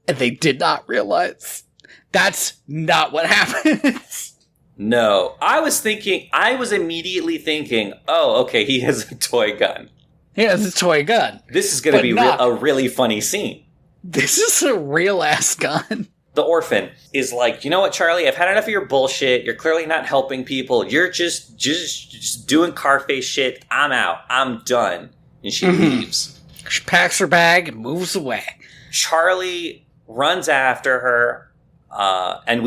and they did not realize. That's not what happens. No. I was immediately thinking, oh, okay, he has a toy gun. He has a toy gun. This is going to be a really funny scene. This is a real-ass gun. The orphan is like, you know what, Charlie? I've had enough of your bullshit. You're clearly not helping people. You're just doing car face shit. I'm out. I'm done. And she leaves. She packs her bag and moves away. Charlie runs after her, and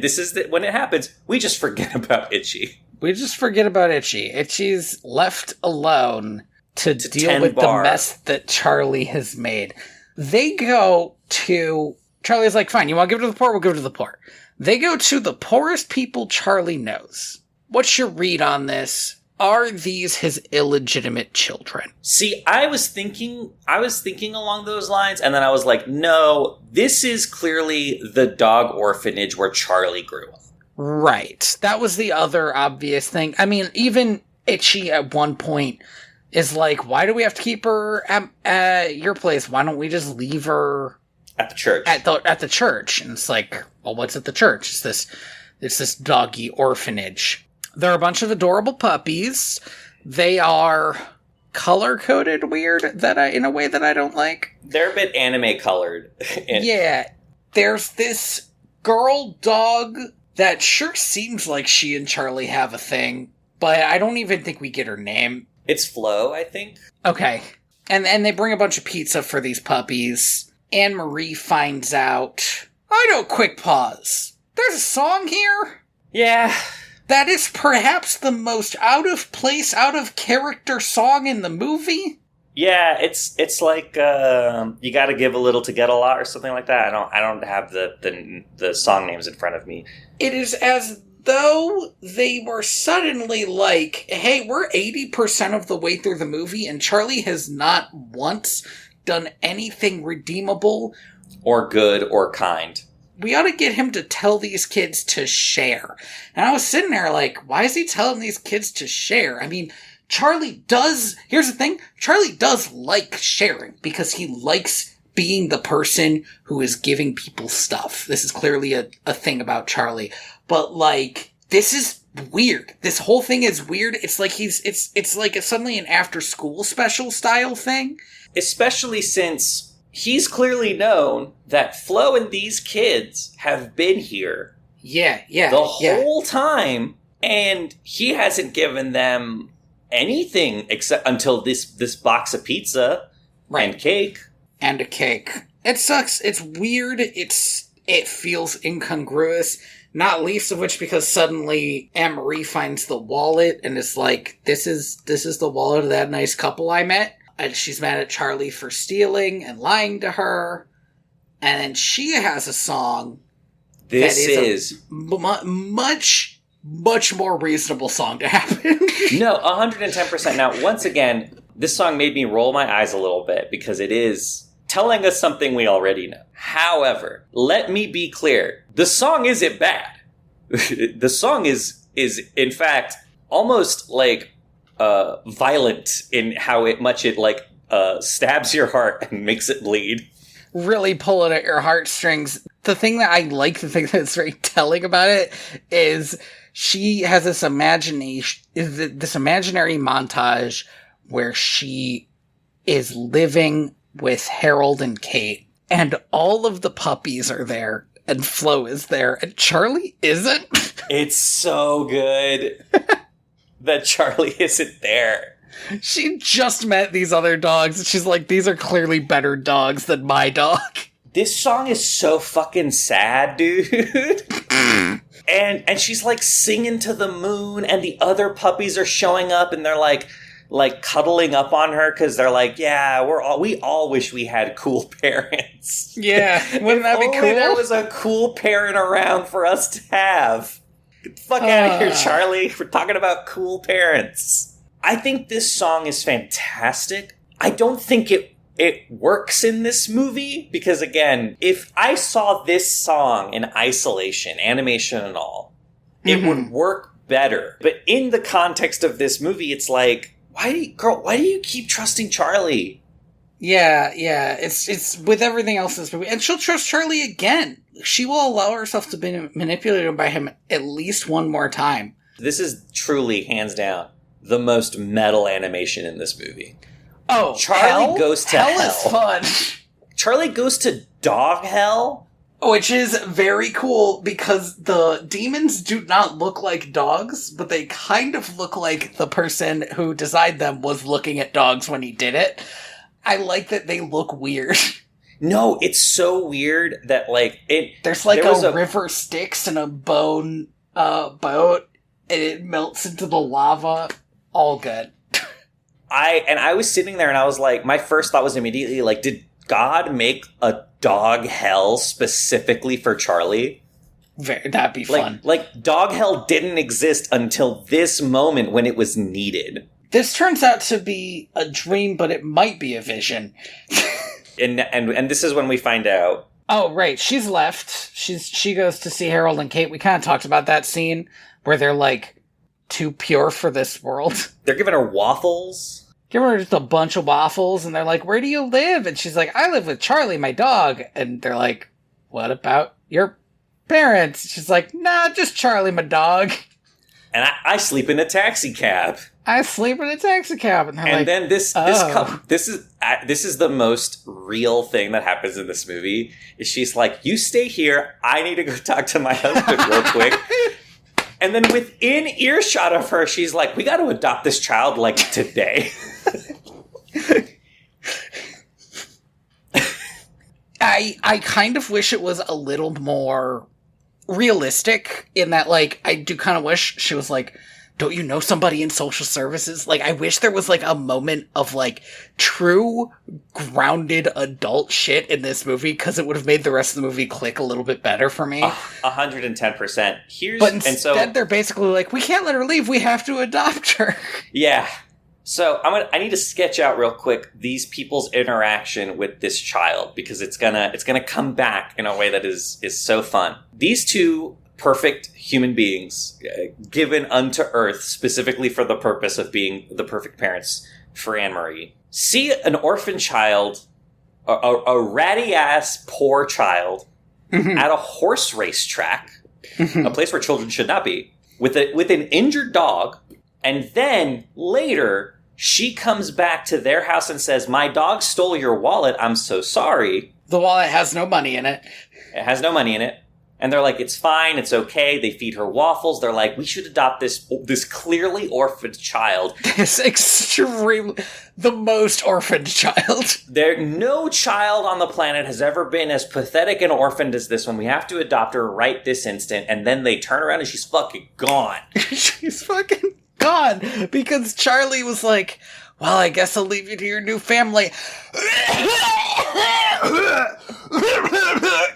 this is when it happens. We just forget about Itchy. We just forget about Itchy. Itchy's left alone to deal with the mess that Charlie has made. They go to... Charlie's like, fine, you want to give it to the poor? We'll give it to the poor. They go to the poorest people Charlie knows. What's your read on this? Are these his illegitimate children? See, I was thinking along those lines, and then I was like, no, this is clearly the dog orphanage where Charlie grew up. Right. That was the other obvious thing. I mean, even Itchy at one point is like, why do we have to keep her at your place? Why don't we just leave her at the church? At the church. And it's like, well, what's at the church? It's this doggy orphanage. There are a bunch of adorable puppies. They are color-coded weird in a way that I don't like. They're a bit anime colored. Yeah. There's this girl dog that sure seems like she and Charlie have a thing, but I don't even think we get her name. It's Flo, I think. Okay. And they bring a bunch of pizza for these puppies. Anne-Marie finds out... I know, quick pause. There's a song here? Yeah. That is perhaps the most out of place, out of character song in the movie? Yeah, it's like you gotta give a little to get a lot or something like that. I don't have the song names in front of me. It is as though they were suddenly like, hey, we're 80% of the way through the movie and Charlie has not once done anything redeemable. Or good or kind. We ought to get him to tell these kids to share. And I was sitting there like, why is he telling these kids to share? I mean, Charlie does... Here's the thing. Charlie does like sharing because he likes being the person who is giving people stuff. This is clearly a thing about Charlie. But, like, this is weird. This whole thing is weird. It's like it's like suddenly an after-school special style thing. Especially since... he's clearly known that Flo and these kids have been here the whole time, and he hasn't given them anything except until this box of pizza and cake. And a cake. It sucks. It's weird. It feels incongruous, not least of which because suddenly Anne-Marie finds the wallet and is like, this is the wallet of that nice couple I met. And she's mad at Charlie for stealing and lying to her. And then she has a song. This is much, much more reasonable song to happen. No, 110%. Now, once again, this song made me roll my eyes a little bit because it is telling us something we already know. However, let me be clear. The song isn't bad. The song is in fact, almost like... violent in how much it stabs your heart and makes it bleed. Really pulling at your heartstrings. The thing that's very telling about it is she has this imaginary montage where she is living with Harold and Kate, and all of the puppies are there, and Flo is there, and Charlie isn't. It's so good. That Charlie isn't there. She just met these other dogs, and she's like, these are clearly better dogs than my dog. This song is so fucking sad, dude. and she's like singing to the moon, and the other puppies are showing up, and they're like cuddling up on her because they're like, yeah, we all wish we had cool parents. Yeah, wouldn't that be cool? There was a cool parent around for us to have. Get the fuck out of here, Charlie. We're talking about cool parents. I think this song is fantastic. I don't think it works in this movie because, again, if I saw this song in isolation, animation and all, it would work better. But in the context of this movie, it's like, why do you keep trusting Charlie? Yeah. It's with everything else in this movie. And she'll trust Charlie again. She will allow herself to be manipulated by him at least one more time. This is truly, hands down, the most metal animation in this movie. Oh, Charlie goes to hell. Hell is fun. Charlie goes to dog hell. Which is very cool because the demons do not look like dogs, but they kind of look like the person who designed them was looking at dogs when he did it. I like that they look weird. No, it's so weird that There's a river Styx and a bone boat, and it melts into the lava. All good. I was sitting there and I was like, my first thought was immediately like, did God make a dog hell specifically for Charlie? That'd be fun. Like dog hell didn't exist until this moment when it was needed. This turns out to be a dream, but it might be a vision. and this is when we find out. Oh, right. She's left. She goes to see Harold and Kate. We kind of talked about that scene where they're like too pure for this world. They're giving her waffles. Give her just a bunch of waffles, and they're like, where do you live? And she's like, I live with Charlie, my dog. And they're like, what about your parents? She's like, nah, just Charlie, my dog. And I sleep in a taxi cab. I sleep in a taxi cab. And then this is the most real thing that happens in this movie. Is she's like, you stay here. I need to go talk to my husband real quick. And then within earshot of her, she's like, we got to adopt this child like today. I kind of wish it was a little more realistic in that, like, I do kind of wish she was like, don't you know somebody in social services? Like, I wish there was, like, a moment of, like, true, grounded adult shit in this movie, because it would have made the rest of the movie click a little bit better for me. 110%. But instead, they're basically like, we can't let her leave, we have to adopt her. Yeah. So I need to sketch out real quick these people's interaction with this child, because it's gonna come back in a way that is so fun. These two perfect human beings, given unto Earth specifically for the purpose of being the perfect parents for Anne-Marie, see an orphan child, a ratty-ass poor child, at a horse race track, a place where children should not be, with an injured dog, and then later she comes back to their house and says, my dog stole your wallet, I'm so sorry. The wallet has no money in it. It has no money in it. And they're like, it's fine, it's okay. They feed her waffles. They're like, we should adopt this clearly orphaned child. The most orphaned child. No child on the planet has ever been as pathetic and orphaned as this one. We have to adopt her right this instant. And then they turn around and she's fucking gone. She's fucking gone. Because Charlie was like, well, I guess I'll leave you to your new family.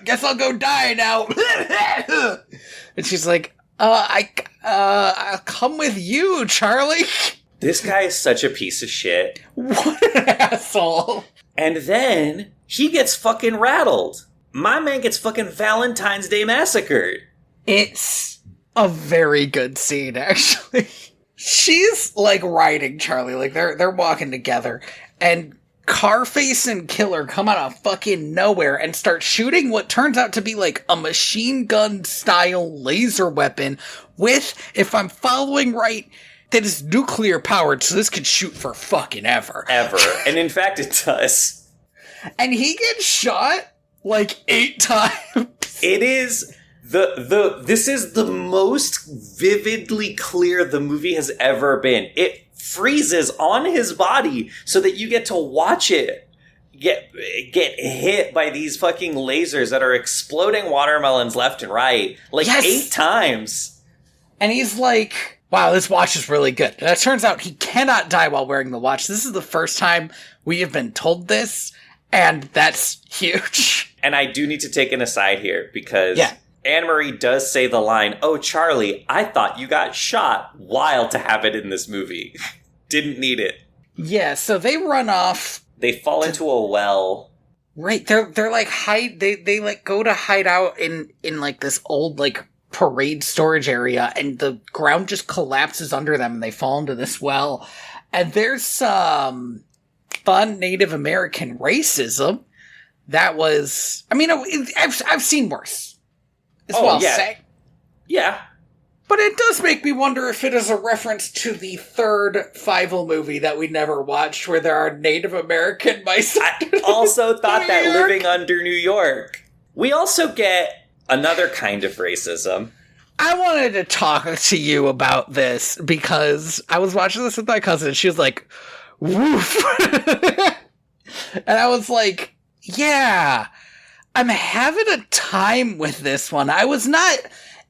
Guess I'll go die now. And she's like, I'll come with you, Charlie. This guy is such a piece of shit. What an asshole. And then he gets fucking rattled. My man gets fucking Valentine's Day massacred. It's a very good scene, actually. She's like riding Charlie, like they're walking together, and Carface and Killer come out of fucking nowhere and start shooting what turns out to be like a machine gun style laser weapon with, if I'm following right, that is nuclear powered, so this could shoot for fucking ever. And in fact it does. And he gets shot like 8 times. It is this is the most vividly clear the movie has ever been. It freezes on his body so that you get to watch it get hit by these fucking lasers that are exploding watermelons left and right, like 8 times. And he's like, wow, this watch is really good. And it turns out he cannot die while wearing the watch. This is the first time we have been told this, and that's huge. And I do need to take an aside here, because Anne-Marie does say the line, oh, Charlie, I thought you got shot. Wild to have it in this movie. Didn't need it. Yeah, so they run off. They fall into a well. Right, they're like they like go to hide out in like this old like parade storage area, and the ground just collapses under them and they fall into this well. And there's some fun Native American racism that was, I mean, I've seen worse. Is what I'll say. Yeah. But it does make me wonder if it is a reference to the third Fievel movie that we never watched, where there are Native American mice. I also thought that living under New York. We also get another kind of racism. I wanted to talk to you about this because I was watching this with my cousin and she was like, woof. And I was like, yeah, I'm having a time with this one.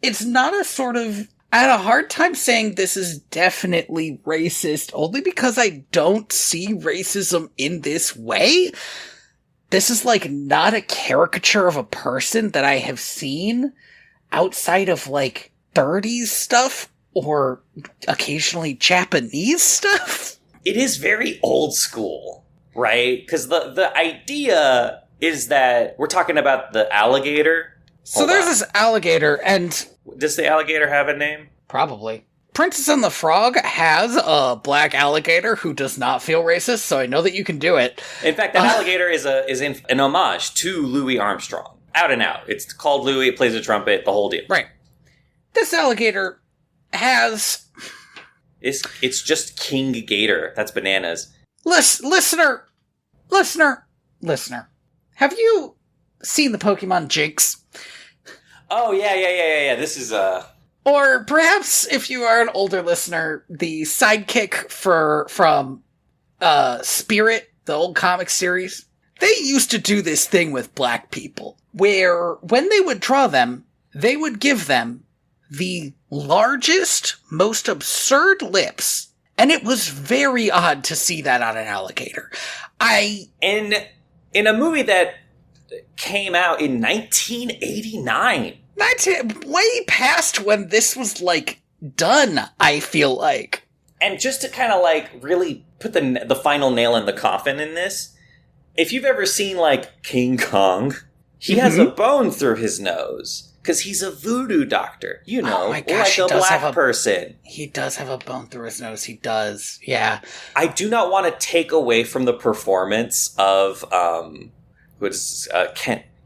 It's not a sort of, I had a hard time saying this is definitely racist, only because I don't see racism in this way. This is like not a caricature of a person that I have seen outside of like 30s stuff or occasionally Japanese stuff. It is very old school, right? Because the idea is that we're talking about the alligator. So there's this alligator, and does the alligator have a name? Probably. Princess and the Frog has a black alligator who does not feel racist, so I know that you can do it. In fact, that alligator is an homage to Louis Armstrong. Out and out. It's called Louis, it plays a trumpet, the whole deal. Right. This alligator has... It's just King Gator. That's bananas. Listener. Have you seen the Pokemon Jinx? Oh, yeah. This is, Or perhaps, if you are an older listener, the sidekick from Spirit, the old comic series. They used to do this thing with black people, where when they would draw them, they would give them the largest, most absurd lips, and it was very odd to see that on an alligator. In a movie that came out in 1989. Way past when this was, like, done, I feel like. And just to kind of, like, really put the final nail in the coffin in this, if you've ever seen, like, King Kong, he has a bone through his nose. Because he's a voodoo doctor, you know, my gosh, like a black person. He does have a bone through his nose, he does, yeah. I do not want to take away from the performance of,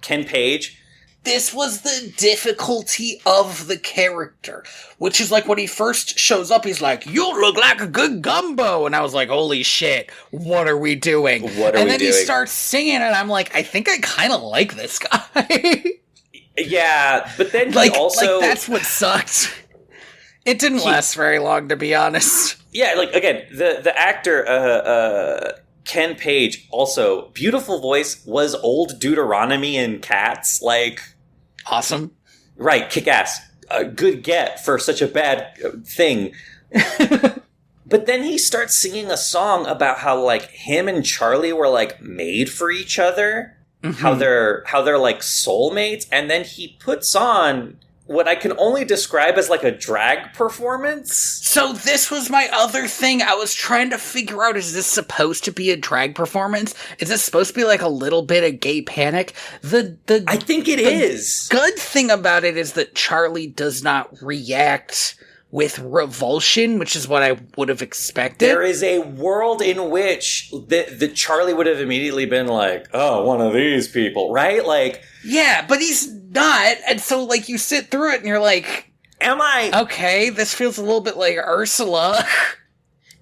Ken Page. This was the difficulty of the character, which is like when he first shows up, he's like, "You look like a good gumbo," and I was like, "Holy shit, what are we doing?" And then he starts singing, and I'm like, I think I kind of like this guy. Yeah, but then like that's what sucked. It didn't last very long, to be honest. Yeah, like again, the actor Ken Page, also beautiful voice, was old Deuteronomy in Cats, like awesome, right? Kick ass, a good get for such a bad thing. But then he starts singing a song about how like him and Charlie were like made for each other. How they're like soulmates, and then he puts on what I can only describe as like a drag performance. So this was my other thing. I was trying to figure out, is this supposed to be a drag performance? Is this supposed to be like a little bit of gay panic? I think it is. Good thing about it is that Charlie does not react with revulsion, which is what I would have expected. There is a world in which the Charlie would have immediately been like, "Oh, one of these people," right? Like, yeah, but he's not, and so like you sit through it and you're like, "Am I okay? This feels a little bit like Ursula."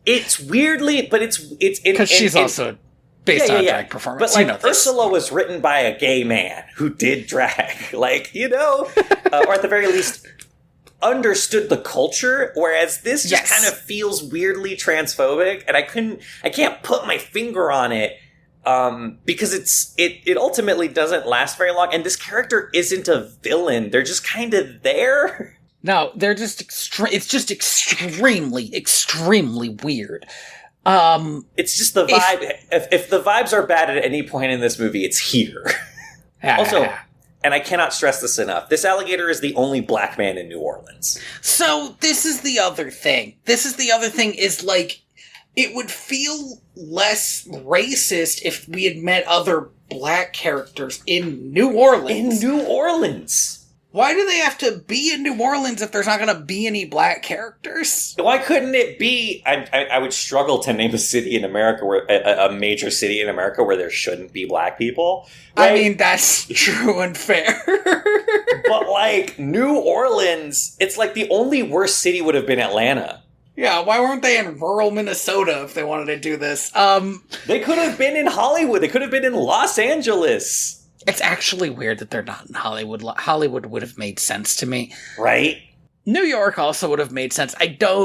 It's weirdly, but it's because she's also based on a drag performance. But like Ursula was written by a gay man who did drag, like or at the very least understood the culture, whereas this just kind of feels weirdly transphobic, and I can't put my finger on it because it ultimately doesn't last very long, and this character isn't a villain. They're just kind of there. No, they're just it's just extremely weird. It's just the vibe. If the vibes are bad at any point in this movie, it's here. Also, and I cannot stress this enough, this alligator is the only black man in New Orleans. So this is the other thing. Is like, it would feel less racist if we had met other black characters in New Orleans. Why do they have to be in New Orleans if there's not going to be any black characters? Why couldn't it be? I would struggle to name a city in America where a major city in America where there shouldn't be black people. Right? I mean, that's true and fair. But like New Orleans, it's like the only worst city would have been Atlanta. Yeah, why weren't they in rural Minnesota if they wanted to do this? They could have been in Hollywood. They could have been in Los Angeles. It's actually weird that they're not in Hollywood. Hollywood would have made sense to me. Right? New York also would have made sense.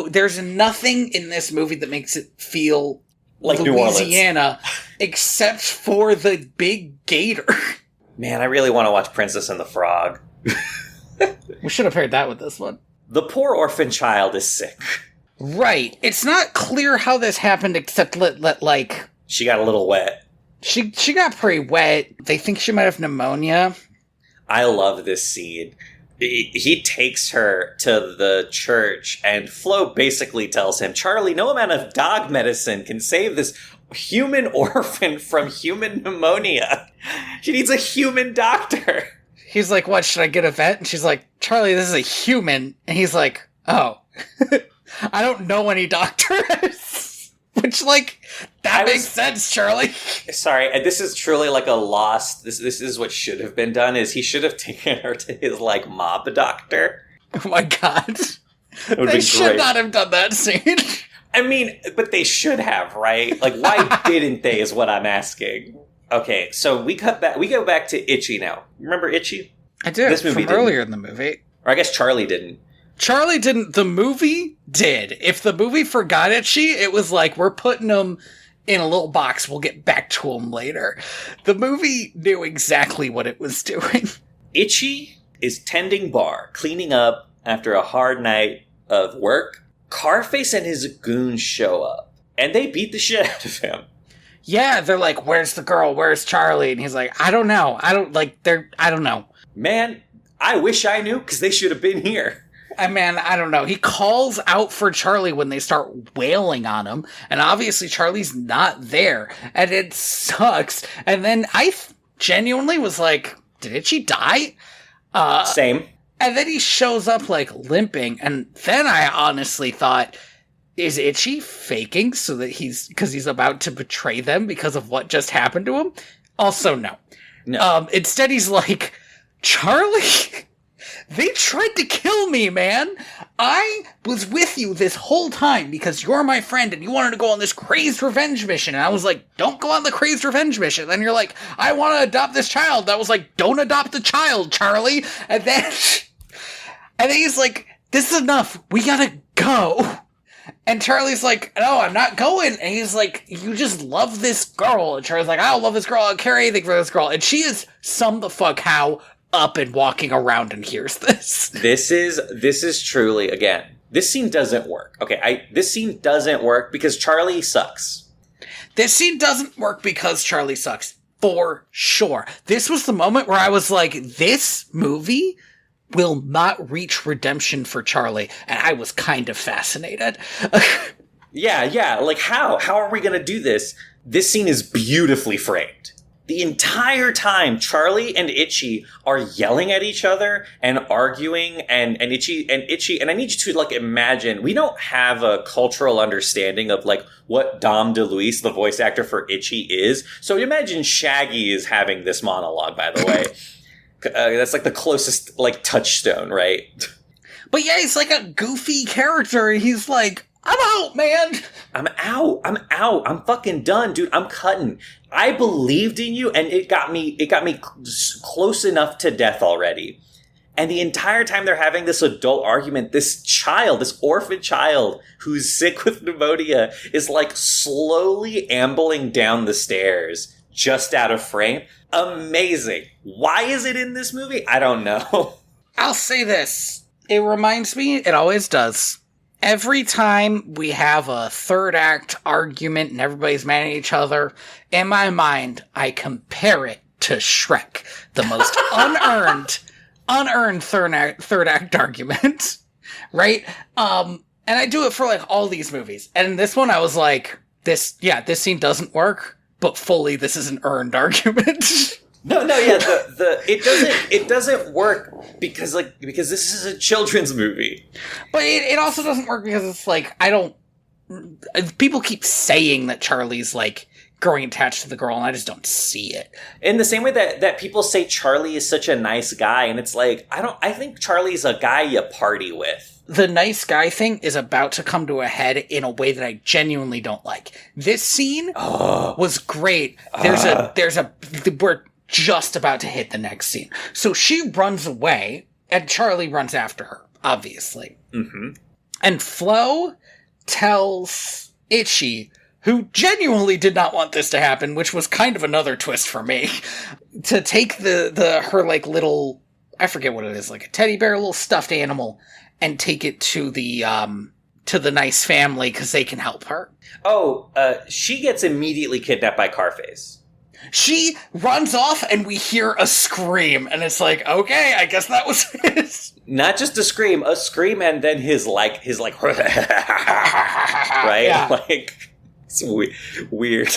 There's nothing in this movie that makes it feel like Louisiana except for the big gator. Man, I really want to watch Princess and the Frog. We should have paired that with this one. The poor orphan child is sick. Right. It's not clear how this happened except like... She got a little wet. She got pretty wet. They think she might have pneumonia. I love this scene. He takes her to the church, and Flo basically tells him, Charlie, no amount of dog medicine can save this human orphan from human pneumonia. She needs a human doctor. He's like, what, should I get a vet? And she's like, Charlie, this is a human. And he's like, oh, I don't know any doctors. Which, like, that makes sense, Charlie. Sorry, and this is truly like a lost... This is what should have been done, is he should have taken her to his, like, mob doctor. Oh my god. They should not have done that scene. I mean, but they should have, right? Like, why didn't they is what I'm asking. Okay, so we go back to Itchy now. Remember Itchy? I do, this movie from earlier in the movie. Or I guess Charlie didn't. Charlie didn't. The movie did. If the movie forgot Itchy, it was like, we're putting him in a little box. We'll get back to him later. The movie knew exactly what it was doing. Itchy is tending bar, cleaning up after a hard night of work. Carface and his goons show up, and they beat the shit out of him. Yeah, they're like, where's the girl? Where's Charlie? And he's like, I don't know. I don't know. Man, I wish I knew, because they should have been here. I don't know. He calls out for Charlie when they start wailing on him, and obviously Charlie's not there, and it sucks. And then I genuinely was like, did Itchy die? Same. And then he shows up, like, limping, and then I honestly thought, is Itchy faking so that because he's about to betray them because of what just happened to him? Also, no. Instead, he's like, Charlie... They tried to kill me, man. I was with you this whole time because you're my friend and you wanted to go on this crazed revenge mission. And I was like, don't go on the crazed revenge mission. Then you're like, I want to adopt this child. I was like, don't adopt the child, Charlie. And then he's like, this is enough. We gotta go. And Charlie's like, no, I'm not going. And he's like, you just love this girl. And Charlie's like, I don't love this girl. I'll carry anything for this girl. And she is some the fuck how up and walking around and hears this. This is truly, again, this scene doesn't work. Okay, this scene doesn't work because Charlie sucks. This scene doesn't work because Charlie sucks. For sure. This was the moment where I was like, this movie will not reach redemption for Charlie. And I was kind of fascinated. Yeah. Like, how? How are we going to do this? This scene is beautifully framed. The entire time, Charlie and Itchy are yelling at each other and arguing, and Itchy, and I need you to, like, imagine, we don't have a cultural understanding of, like, what Dom DeLuise, the voice actor for Itchy, is. So imagine Shaggy is having this monologue, by the way. That's, like, the closest, like, touchstone, right? But yeah, he's like a goofy character, and he's like, I'm out, man! I'm out. I'm fucking done, dude. I'm cutting. I believed in you, and it got me close enough to death already. And the entire time they're having this adult argument, this orphan child who's sick with pneumonia is like slowly ambling down the stairs just out of frame. Amazing. Why is it in this movie? I don't know. I'll say this. It reminds me, it always does. Every time we have a third act argument and everybody's mad at each other, in my mind, I compare it to Shrek, the most unearned third act argument, right? And I do it for like all these movies. And in this one, I was like, this scene doesn't work, but fully this is an earned argument. Yeah, it doesn't work because this is a children's movie. But it also doesn't work because it's like, people keep saying that Charlie's like growing attached to the girl, and I just don't see it. In the same way that people say Charlie is such a nice guy, and it's like, I think Charlie's a guy you party with. The nice guy thing is about to come to a head in a way that I genuinely don't like. This scene was great. We're just about to hit the next scene. So she runs away, and Charlie runs after her, obviously. Mm-hmm. And Flo tells Itchy, who genuinely did not want this to happen, which was kind of another twist for me, to take her like little, I forget what it is, like a teddy bear, a little stuffed animal, and take it to the nice family because they can help her. She gets immediately kidnapped by Carface. She runs off and we hear a scream, and it's like, okay, I guess that was his. Not just a scream, and then his right? Yeah. Like, it's weird.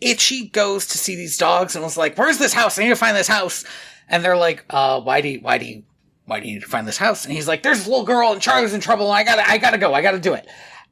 Itchy goes to see these dogs and was like, where's this house? I need to find this house. And they're like, why do you need to find this house? And he's like, there's a little girl and Charlie's in trouble and I gotta go. I gotta do it.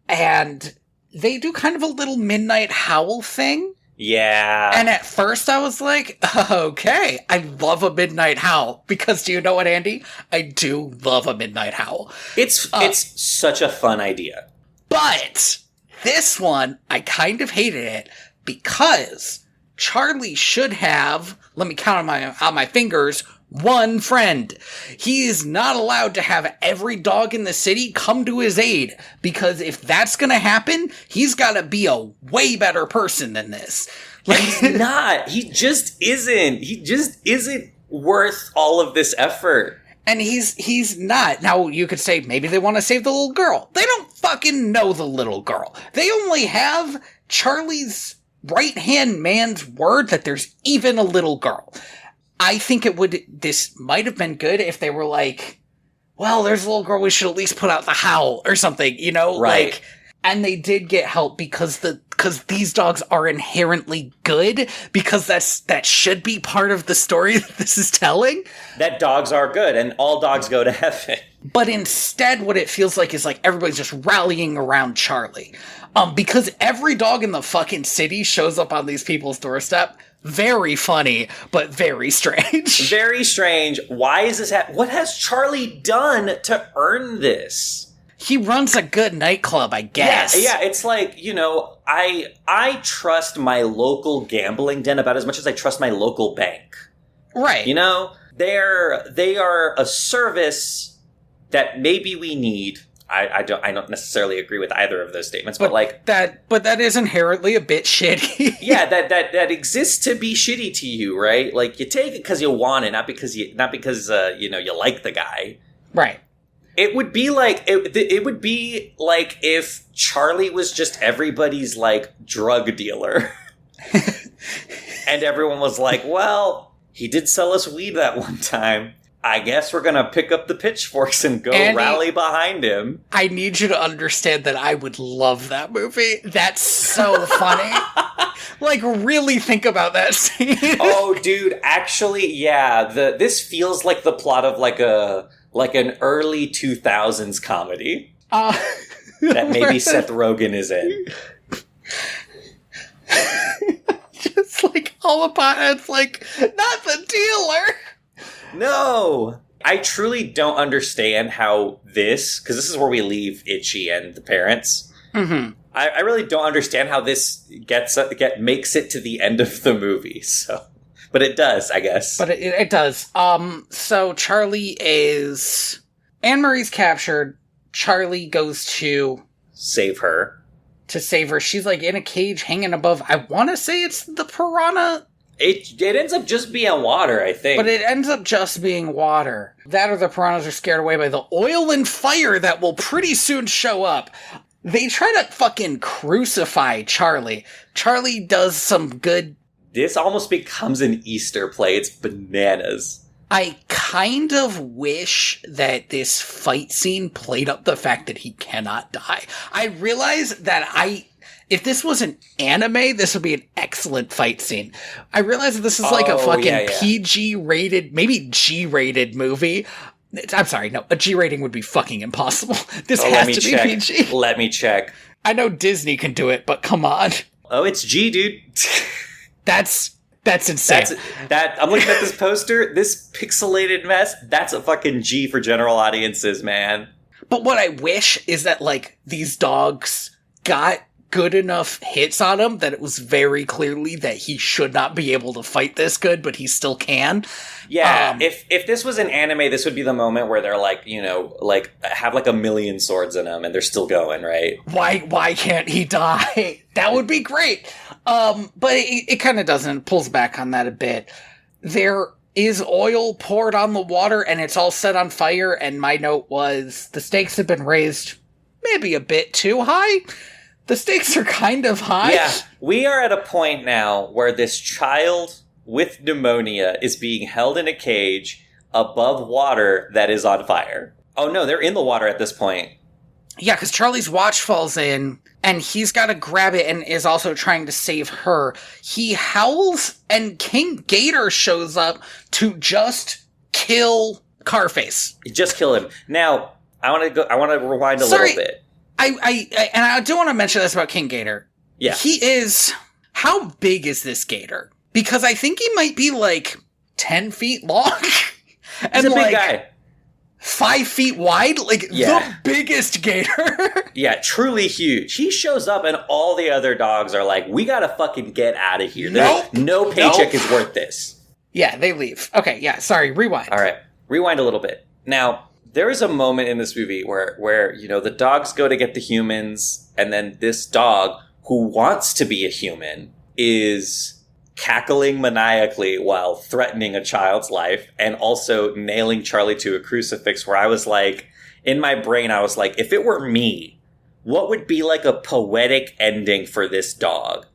And they do kind of a little midnight howl thing. Yeah. And at first I was like, okay, I love a midnight howl. Because do you know what, Andy? I do love a midnight howl. It's such a fun idea. But this one, I kind of hated it because Charlie should have, let me count on my fingers, one friend. He is not allowed to have every dog in the city come to his aid, because if that's gonna happen, he's gotta be a way better person than this. Like, he's not. He just isn't worth all of this effort. And he's not. Now, you could say maybe they want to save the little girl. They don't fucking know the little girl. They only have Charlie's right-hand man's word that there's even a little girl. I think this might have been good if they were like, well, there's a little girl, we should at least put out the howl or something, you know? Right. Like, and they did get help because these dogs are inherently good, because that should be part of the story that this is telling. That dogs are good and all dogs go to heaven. But instead, what it feels like is like everybody's just rallying around Charlie. Because every dog in the fucking city shows up on these people's doorstep. Very funny, but very strange. Very strange. Why is this what has Charlie done to earn this? He runs a good nightclub, I guess. Yeah, it's like, I trust my local gambling den about as much as I trust my local bank. Right. They are a service that maybe we need. I don't necessarily agree with either of those statements, but that is inherently a bit shitty. Yeah, that exists to be shitty to you, right? Like, you take it because you want it, not because you like the guy. Right. It would be like if Charlie was just everybody's like drug dealer, and everyone was like, "Well, he did sell us weed that one time. I guess we're gonna pick up the pitchforks and go rally behind him." I need you to understand that I would love that movie. That's so funny. Like, really think about that scene. Oh, dude, actually, yeah. This feels like the plot of like an early 2000s comedy that maybe Seth Rogen is in. Just like all about it's like, not the dealer. No! I truly don't understand how because this is where we leave Itchy and the parents. Mm-hmm. I really don't understand how this makes it to the end of the movie, so... But it does, I guess. But it does. So Charlie is... Anne-Marie's captured. Charlie goes to... save her. She's like in a cage hanging above... I want to say it's the piranha... It ends up just being water, I think. But it ends up just being water. That or the piranhas are scared away by the oil and fire that will pretty soon show up. They try to fucking crucify Charlie. Charlie does some good... This almost becomes an Easter play. It's bananas. I kind of wish that this fight scene played up the fact that he cannot die. I realize that if this was an anime, this would be an excellent fight scene. I realize that this is like a fucking PG rated, maybe G rated movie. I'm sorry, no, a G rating would be fucking impossible. This has to be PG. Let me check. I know Disney can do it, but come on. Oh, it's G, dude. That's insane. I'm looking at this poster, this pixelated mess. That's a fucking G for general audiences, man. But what I wish is that, like, these dogs got good enough hits on him that it was very clearly that he should not be able to fight this good, but he still can. Yeah, if this was an anime, this would be the moment where they're like, you know, like have like 1,000,000 swords in them and they're still going, right? Why can't he die? That would be great. But it kind of doesn't. It pulls back on that a bit. There is oil poured on the water and it's all set on fire, and my note was the stakes have been raised maybe a bit too high. The stakes are kind of high. Yeah, we are at a point now where this child with pneumonia is being held in a cage above water that is on fire. Oh no, they're in the water at this point. Yeah, because Charlie's watch falls in, and he's got to grab it and is also trying to save her. He howls, and King Gator shows up to just kill Carface. Just kill him. Now, I want to rewind a little bit. I do want to mention this about King Gator. Yeah. How big is this gator? Because I think he might be like 10 feet long. He's a big guy. 5 feet wide? Like, the biggest gator. Yeah, truly huge. He shows up and all the other dogs are like, we gotta fucking get out of here. No paycheck is worth this. Yeah, they leave. Okay, yeah, sorry, rewind. All right, rewind a little bit. Now, there is a moment in this movie where you know, the dogs go to get the humans, and then this dog, who wants to be a human, is cackling maniacally while threatening a child's life and also nailing Charlie to a crucifix, where I was like, in my brain, I was like, if it were me, what would be like a poetic ending for this dog?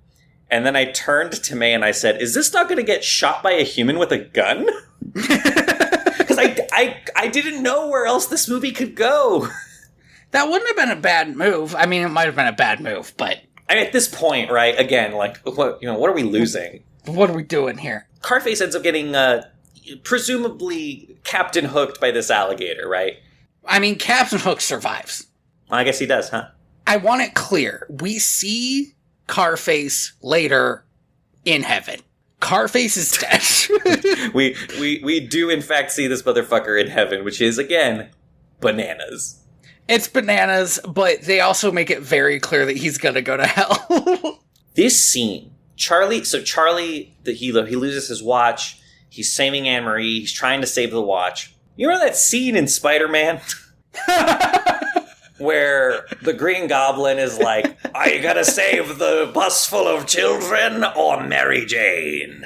And then I turned to May and I said, is this dog going to get shot by a human with a gun? Because I didn't know where else this movie could go. That wouldn't have been a bad move. I mean, it might have been a bad move, but... I mean, at this point, right, again, like, what are we losing? What are we doing here? Carface ends up getting, presumably, Captain Hooked by this alligator, right? I mean, Captain Hook survives. Well, I guess he does, huh? I want it clear. We see Carface later in heaven. Carface is dead. we do, in fact, see this motherfucker in heaven, which is, again, bananas. It's bananas, but they also make it very clear that he's gonna go to hell. This scene, Charlie, he loses his watch, he's saving Anne-Marie, he's trying to save the watch. You remember that scene in Spider-Man? Where the Green Goblin is like, are you gonna save the bus full of children or Mary Jane?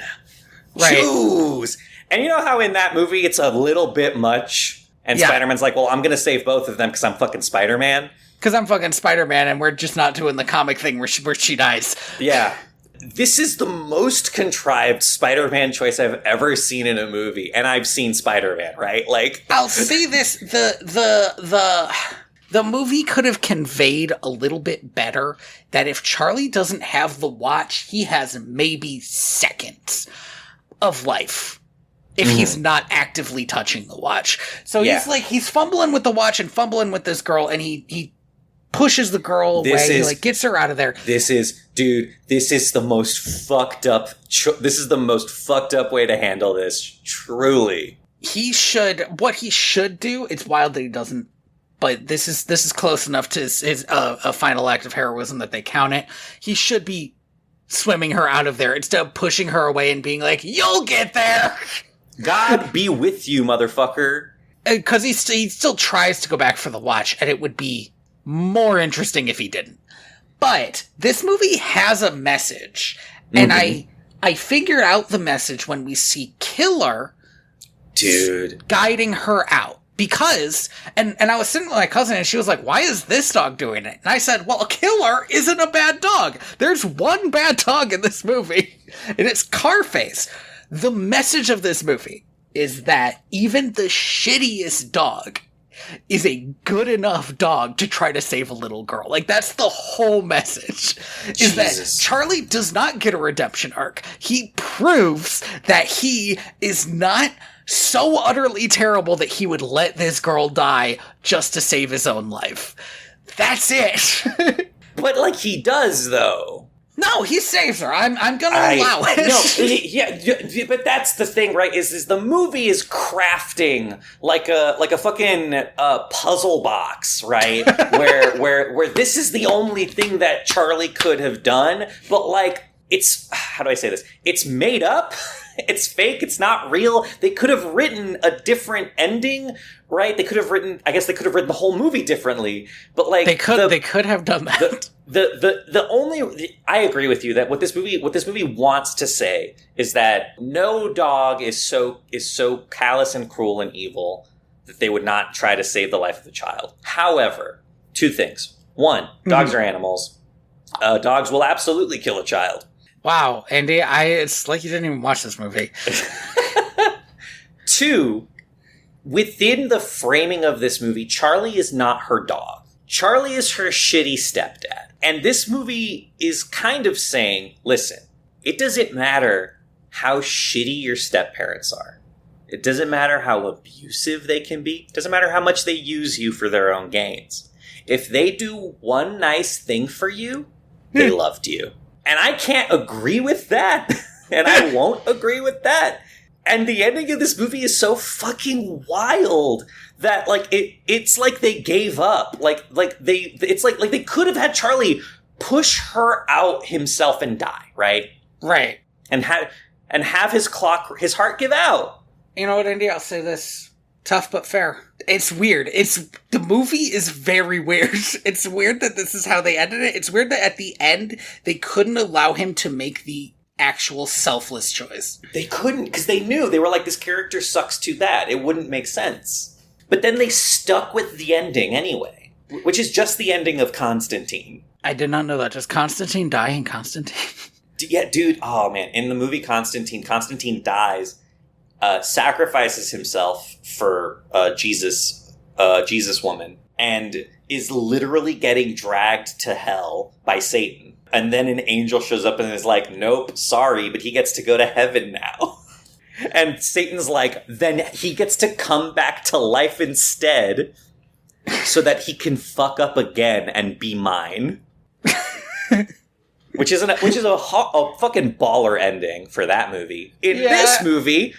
Right. Choose! And you know how in that movie it's a little bit much? And Spider-Man's like, well, I'm going to save both of them because I'm fucking Spider-Man. Because I'm fucking Spider-Man and we're just not doing the comic thing where she dies. Yeah. This is the most contrived Spider-Man choice I've ever seen in a movie. And I've seen Spider-Man, right? Like, I'll say this. The movie could have conveyed a little bit better that if Charlie doesn't have the watch, he has maybe seconds of life. If he's not actively touching the watch. So he's fumbling with the watch and fumbling with this girl, and he pushes the girl away, he gets her out of there. This is the most fucked up, this is the most fucked up way to handle this, truly. What he should do, it's wild that he doesn't, but this is close enough to his a final act of heroism that they count it. He should be swimming her out of there instead of pushing her away and being like, you'll get there! God be with you, motherfucker. Because he still tries to go back for the watch, and it would be more interesting if he didn't. But this movie has a message, and I figured out the message when we see Killer guiding her out. Because, and I was sitting with my cousin, and she was like, why is this dog doing it? And I said, well, Killer isn't a bad dog. There's one bad dog in this movie, and it's Carface. The message of this movie is that even the shittiest dog is a good enough dog to try to save a little girl. Like, that's the whole message. Is Jesus. that Charlie does not get a redemption arc. He proves that he is not so utterly terrible that he would let this girl die just to save his own life. That's it. But, like, he does, though. No, he saves her. I'm gonna allow it. No, yeah, but that's the thing, right? Is the movie is crafting like a fucking puzzle box, right? where this is the only thing that Charlie could have done, but like it's, how do I say this? It's made up. It's fake. It's not real. They could have written a different ending, right? They could have written. I guess they could have written the whole movie differently. But like they could have done that. The only, I agree with you that what this movie wants to say is that no dog is so callous and cruel and evil that they would not try to save the life of a child. However, two things. One, dogs are animals. Dogs will absolutely kill a child. Wow, Andy, it's like you didn't even watch this movie. Two, within the framing of this movie, Charlie is not her dog. Charlie is her shitty stepdad. And this movie is kind of saying, listen, it doesn't matter how shitty your step-parents are. It doesn't matter how abusive they can be. It doesn't matter how much they use you for their own gains. If they do one nice thing for you, they loved you. And I can't agree with that. And I won't agree with that. And the ending of this movie is so fucking wild that like it's like they gave up. It's like they could have had Charlie push her out himself and die, right? Right. And have his heart give out. You know what, Andy? I'll say this. Tough but fair. It's weird. The movie is very weird. It's weird that this is how they ended it. It's weird that at the end, they couldn't allow him to make the actual selfless choice. They couldn't, because they knew. They were like, this character sucks too bad. It wouldn't make sense. But then they stuck with the ending anyway, which is just the ending of Constantine. I did not know that. Does Constantine die in Constantine? Yeah, dude. Oh, man. In the movie Constantine dies, sacrifices himself for Jesus woman, and is literally getting dragged to hell by Satan. And then an angel shows up and is like, nope, sorry, but he gets to go to heaven now. And Satan's like, then he gets to come back to life instead so that he can fuck up again and be mine. which is a fucking baller ending for that movie. In this movie...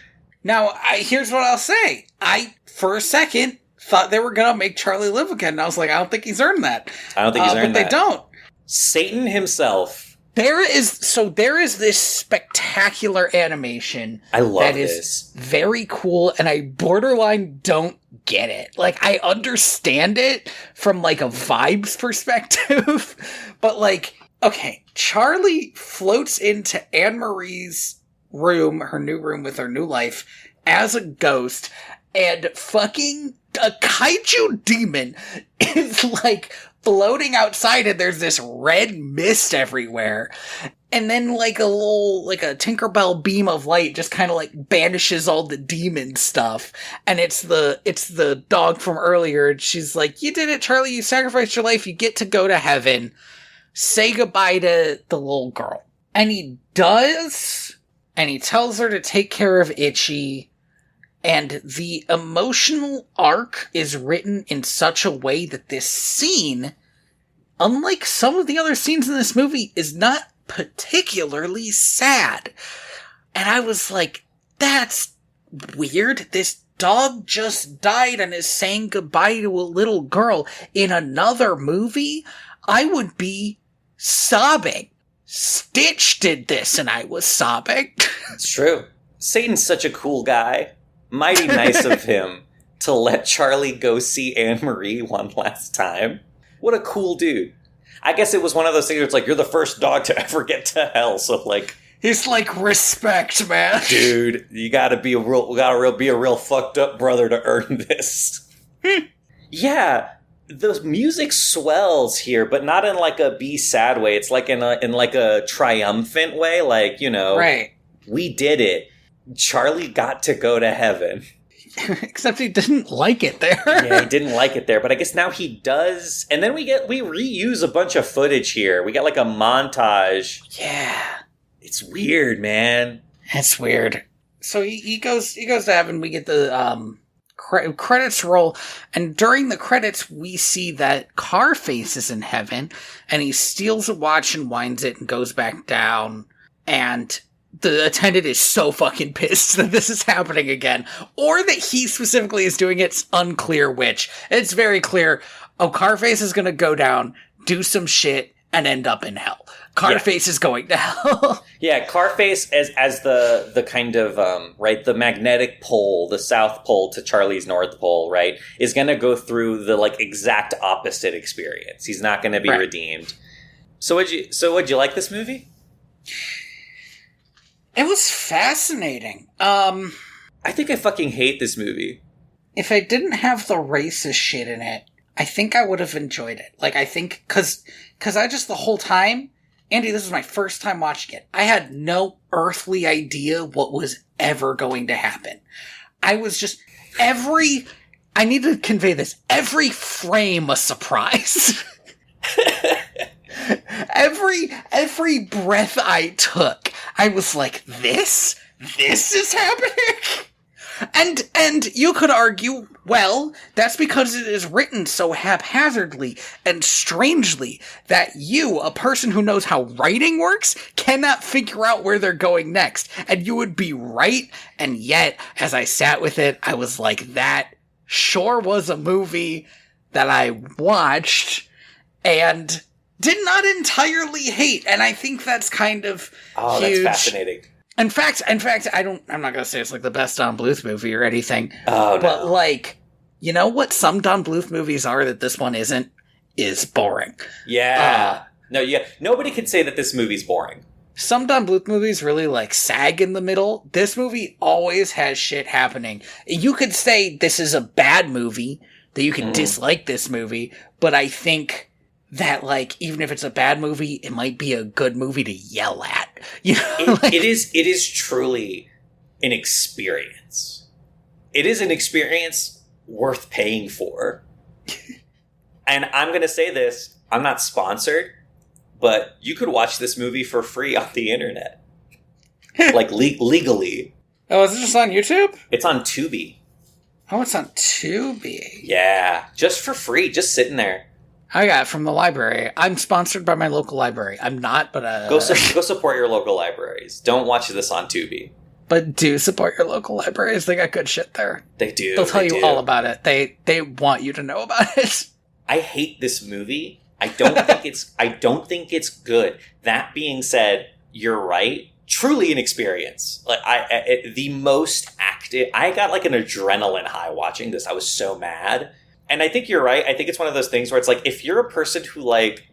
Now, here's what I'll say. I, for a second, thought they were going to make Charlie live again. And I was like, I don't think he's earned that. I don't think he's earned that. But they don't. Satan himself. There is this spectacular animation. I love this. Is very cool, and I borderline don't get it. Like, I understand it from, like, a vibes perspective, but, like, okay, Charlie floats into Anne-Marie's room, her new room with her new life, as a ghost, and fucking a kaiju demon is, like, floating outside, and there's this red mist everywhere. And then, like, a Tinkerbell beam of light just kind of, like, banishes all the demon stuff. And it's the dog from earlier, and she's like, you did it, Charlie, you sacrificed your life, you get to go to heaven. Say goodbye to the little girl. And he does, and he tells her to take care of Itchy. And the emotional arc is written in such a way that this scene, unlike some of the other scenes in this movie, is not particularly sad. And I was like, that's weird. This dog just died and is saying goodbye to a little girl. In another movie, I would be sobbing. Stitch did this and I was sobbing. It's true. Satan's such a cool guy. Mighty nice of him to let Charlie go see Anne-Marie one last time. What a cool dude. I guess it was one of those things where it's like, you're the first dog to ever get to hell, so like... He's like, respect, man. Dude, you gotta be a real fucked up brother to earn this. Yeah, the music swells here, but not in like a be sad way. It's like in like a triumphant way, like, you know... Right. We did it. Charlie got to go to heaven. Except he didn't like it there. Yeah, he didn't like it there, but I guess now he does. And then we reuse a bunch of footage here. We got like a montage. Yeah. It's weird, man. It's weird. So he goes to heaven. We get the credits roll, and during the credits, we see that Carface is in heaven, and he steals a watch and winds it and goes back down, and the attendant is so fucking pissed that this is happening again. Or that he specifically is doing it. It's unclear which. It's very clear, Carface is gonna go down, do some shit, and end up in hell. Carface is going to hell. Yeah, Carface as the kind of, right, the magnetic pole, the South Pole to Charlie's North Pole, right, is gonna go through the, like, exact opposite experience. He's not gonna be redeemed. So would you like this movie? It was fascinating. I think I fucking hate this movie. If I didn't have the racist shit in it, I think I would have enjoyed it. Like, I think, cause I just the whole time, Andy, this was my first time watching it. I had no earthly idea what was ever going to happen. I was just, I need to convey this, every frame a surprise. Every breath I took, I was like, this is happening? And you could argue, well, that's because it is written so haphazardly and strangely that you, a person who knows how writing works, cannot figure out where they're going next. And you would be right, and yet, as I sat with it, I was like, that sure was a movie that I watched, and did not entirely hate, and I think that's kind of huge. That's fascinating. In fact, I'm not gonna say it's like the best Don Bluth movie or anything. Oh, no. But like, you know what some Don Bluth movies are that this one isn't? Is boring. Yeah. Nobody can say that this movie's boring. Some Don Bluth movies really like sag in the middle. This movie always has shit happening. You could say this is a bad movie, that you can dislike this movie, but I think that, like, even if it's a bad movie, it might be a good movie to yell at. You know? It is truly an experience. It is an experience worth paying for. And I'm going to say this, I'm not sponsored, but you could watch this movie for free on the internet. Like, legally. Oh, is it just on YouTube? It's on Tubi. Oh, it's on Tubi. Yeah, just for free, just sitting there. I got it from the library. I'm sponsored by my local library. I'm not, but go support your local libraries. Don't watch this on Tubi. But do support your local libraries. They got good shit there. They do. They'll tell you all about it. They want you to know about it. I hate this movie. I don't think it's good. That being said, you're right. Truly an experience. Like the most active. I got like an adrenaline high watching this. I was so mad. And I think you're right. I think it's one of those things where it's like, if you're a person who like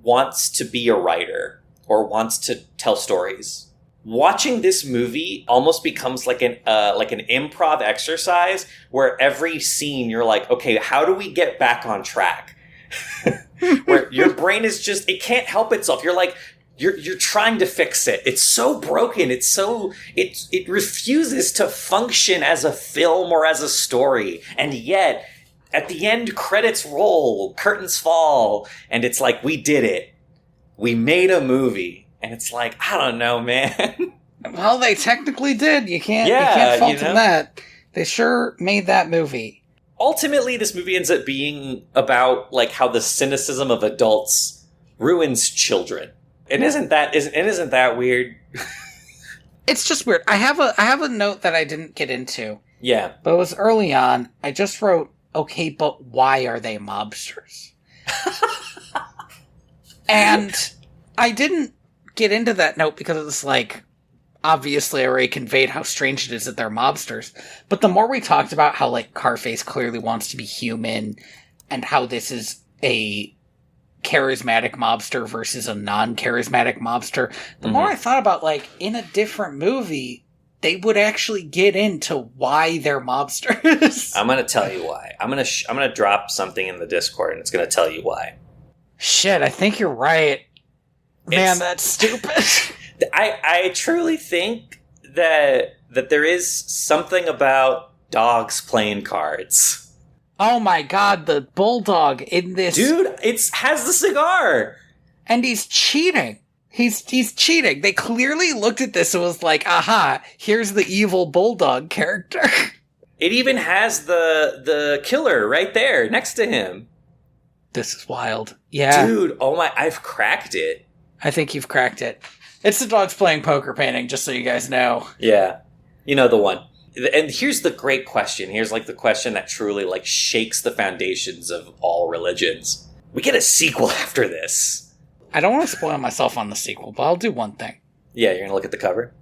wants to be a writer or wants to tell stories, watching this movie almost becomes like an improv exercise where every scene you're like, okay, how do we get back on track? Where your brain is just, it can't help itself. You're like, you're trying to fix it. It's so broken. It refuses to function as a film or as a story. And yet, at the end, credits roll, curtains fall, and it's like, we did it. We made a movie. And it's like, I don't know, man. Well, they technically did. You can't fault them that. They sure made that movie. Ultimately, this movie ends up being about like how the cynicism of adults ruins children. And isn't that weird? It's just weird. I have a note that I didn't get into. Yeah. But it was early on. I just wrote, okay, but why are they mobsters? And I didn't get into that note because it was like, obviously I already conveyed how strange it is that they're mobsters. But the more we talked about how like Carface clearly wants to be human and how this is a charismatic mobster versus a non-charismatic mobster, the more I thought about like in a different movie, they would actually get into why they're mobsters. I'm going to tell you why. I'm going to drop something in the Discord and it's going to tell you why. Shit, I think you're right. Man, that's stupid. I truly think that that there is something about dogs playing cards. Oh my god, the bulldog in this... Dude, has the cigar! And he's cheating. He's cheating. They clearly looked at this and was like, aha, here's the evil bulldog character. It even has the killer right there next to him. This is wild. Yeah. Dude, oh my, I've cracked it. I think you've cracked it. It's the dogs playing poker painting, just so you guys know. Yeah. You know the one. And here's the great question. Here's like the question that truly like shakes the foundations of all religions. We get a sequel after this. I don't want to spoil myself on the sequel, but I'll do one thing. Yeah, you're going to look at the cover?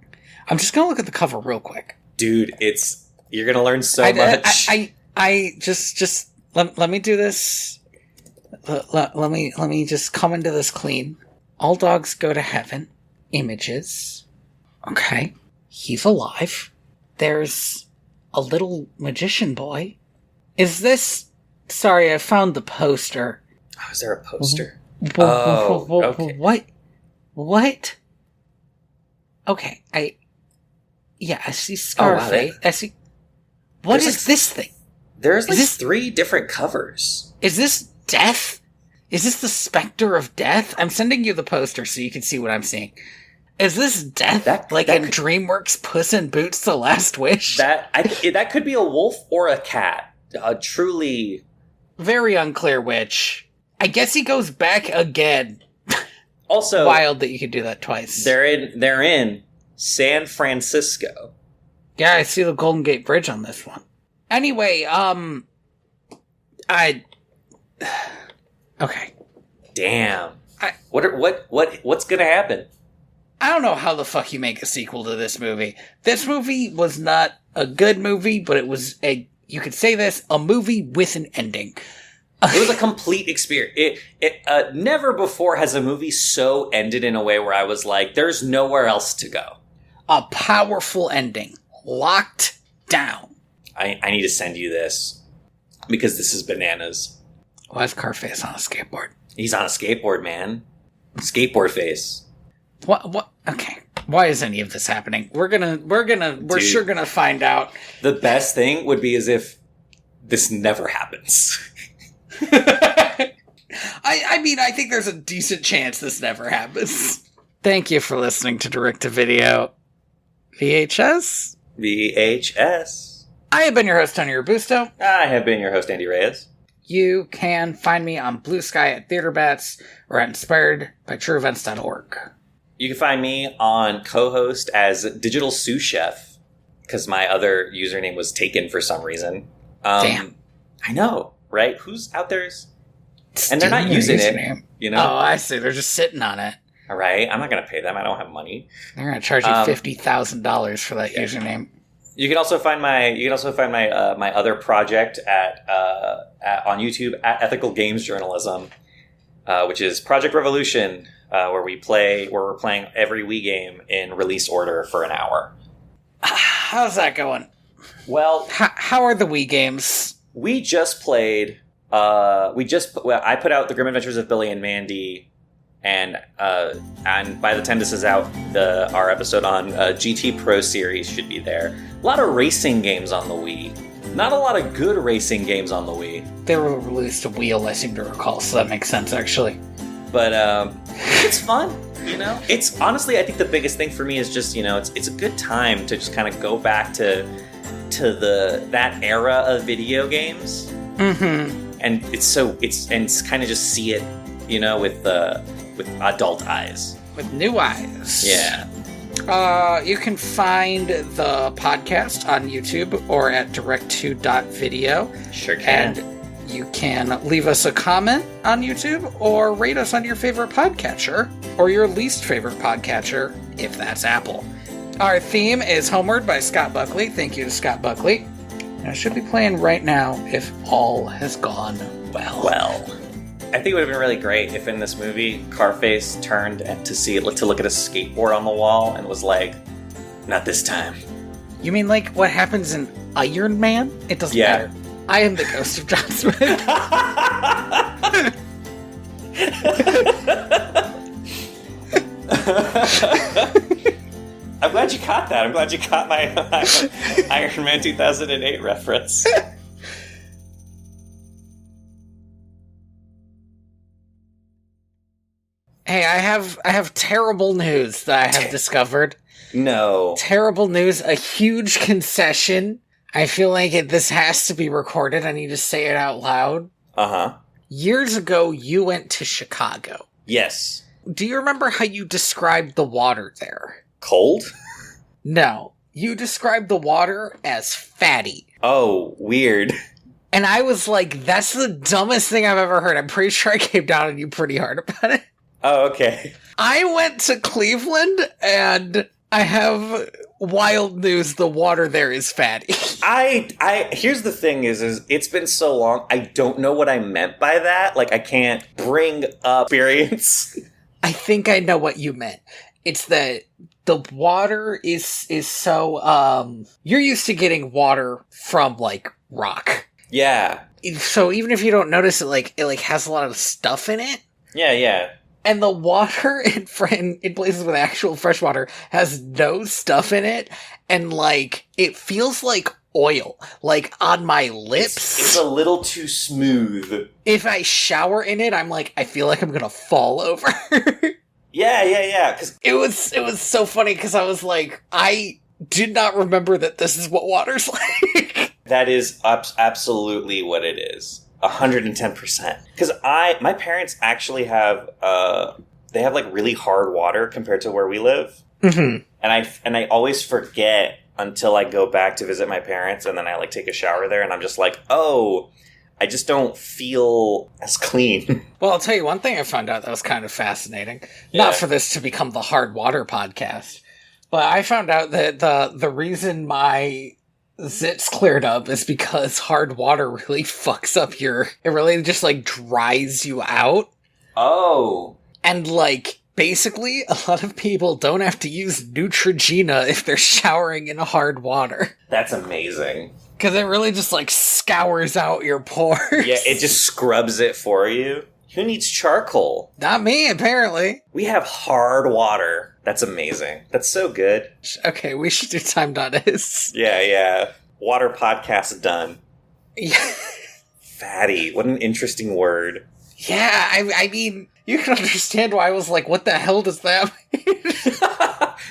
I'm just going to look at the cover real quick. Dude, you're going to learn so much. Let me do this. Let me just come into this clean. All dogs go to heaven. Images. Okay. He's alive. There's a little magician boy. Is this... Sorry, I found the poster. Oh, is there a poster? Okay. What? Okay, I see Scarface. Wow, I see... What is this thing? There's like 3 different covers. Is this death? Is this the specter of death? I'm sending you the poster so you can see what I'm seeing. Is this death? In DreamWorks Puss in Boots: The Last Wish? That could be a wolf or a cat. Truly... Very unclear which. I guess he goes back again. Also... Wild that you could do that twice. They're in San Francisco. Yeah, I see the Golden Gate Bridge on this one. Anyway, okay. Damn. What's gonna happen? I don't know how the fuck you make a sequel to this movie. This movie was not a good movie, but it was you could say this, a movie with an ending. It was a complete experience. Never before has a movie so ended in a way where I was like, there's nowhere else to go. A powerful ending. Locked down. I need to send you this. Because this is bananas. Why is Carface on a skateboard? He's on a skateboard, man. Skateboard face. What? Okay. Why is any of this happening? We're sure gonna find out. The best thing would be as if this never happens. I mean, I think there's a decent chance this never happens. Thank you for listening to Direct to Video VHS. I have been your host, Tony Robusto. I have been your host, Andy Reyes. You can find me on Blue Sky at TheaterBats or at inspiredbytrueevents.org. You can find me on co-host as Digital Sous Chef, because my other username was taken for some reason. Damn. I know, right? Who's out there? And they're not using it, you know? Oh, I see. They're just sitting on it. All right. I'm not going to pay them. I don't have money. They're going to charge you $50,000 for that username. You can also find my my other project on YouTube at Ethical Games Journalism, which is Project Revolution, where we're playing every Wii game in release order for an hour. How's that going? Well, how are the Wii games? We just played. I put out The Grim Adventures of Billy and Mandy, and by the time this is out, our episode on GT Pro Series should be there. A lot of racing games on the Wii. Not a lot of good racing games on the Wii. They were released to Wheel, I seem to recall, so that makes sense, actually. But it's fun, you know? It's honestly, I think the biggest thing for me is just, you know, it's a good time to just kind of go back to that era of video games. Mm-hmm. And it's kind of just see it, you know, with adult eyes. With new eyes. Yeah. You can find the podcast on YouTube or at direct2.video. Sure can. And you can leave us a comment on YouTube or rate us on your favorite podcatcher or your least favorite podcatcher, if that's Apple. Our theme is Homeward by Scott Buckley. Thank you to Scott Buckley. And it should be playing right now if all has gone well. Well, I think it would have been really great if in this movie Carface turned to look at a skateboard on the wall and was like, "Not this time." You mean like what happens in Iron Man? It doesn't matter. I am the ghost of John Smith. glad you caught that. I'm glad you caught my Iron Man 2008 reference. Hey, I have terrible news that I have discovered. No. Terrible news, a huge concession. I feel like this has to be recorded. I need to say it out loud. Uh-huh. Years ago, you went to Chicago. Yes. Do you remember how you described the water there? Cold? No. You described the water as fatty. Oh, weird. And I was like, that's the dumbest thing I've ever heard. I'm pretty sure I came down on you pretty hard about it. Oh, okay. I went to Cleveland, and I have wild news. The water there is fatty. Here's the thing is it's been so long, I don't know what I meant by that. Like, I can't bring up experience. I think I know what you meant. It's that the water is so, you're used to getting water from, like, rock. Yeah. So even if you don't notice it, it has a lot of stuff in it. Yeah. And the water in places with actual fresh water has no stuff in it, and it feels like oil, on my lips. It's a little too smooth. If I shower in it, I feel like I'm gonna fall over. Yeah. Because it was so funny because I was like, I did not remember that this is what water's like. that is absolutely what it is. 110%. Because my parents actually have they have really hard water compared to where we live. Mm-hmm. And I always forget until I go back to visit my parents, and then I take a shower there, and I'm just like, oh, I just don't feel as clean. Well, I'll tell you one thing I found out that was kind of fascinating. Yeah. Not for this to become the hard water podcast, but I found out that the reason my zits cleared up is because hard water really fucks up it really just dries you out. Oh. And basically a lot of people don't have to use Neutrogena if they're showering in hard water. That's amazing. Because it really just scours out your pores. Yeah, it just scrubs it for you. Who needs charcoal? Not me, apparently. We have hard water. That's amazing. That's so good. Okay, we should do Time Is. Yeah. Water podcast done. Yeah. Fatty. What an interesting word. Yeah, I mean, you can understand why I was like, what the hell does that mean?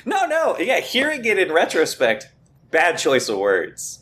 No. Yeah, hearing it in retrospect, bad choice of words.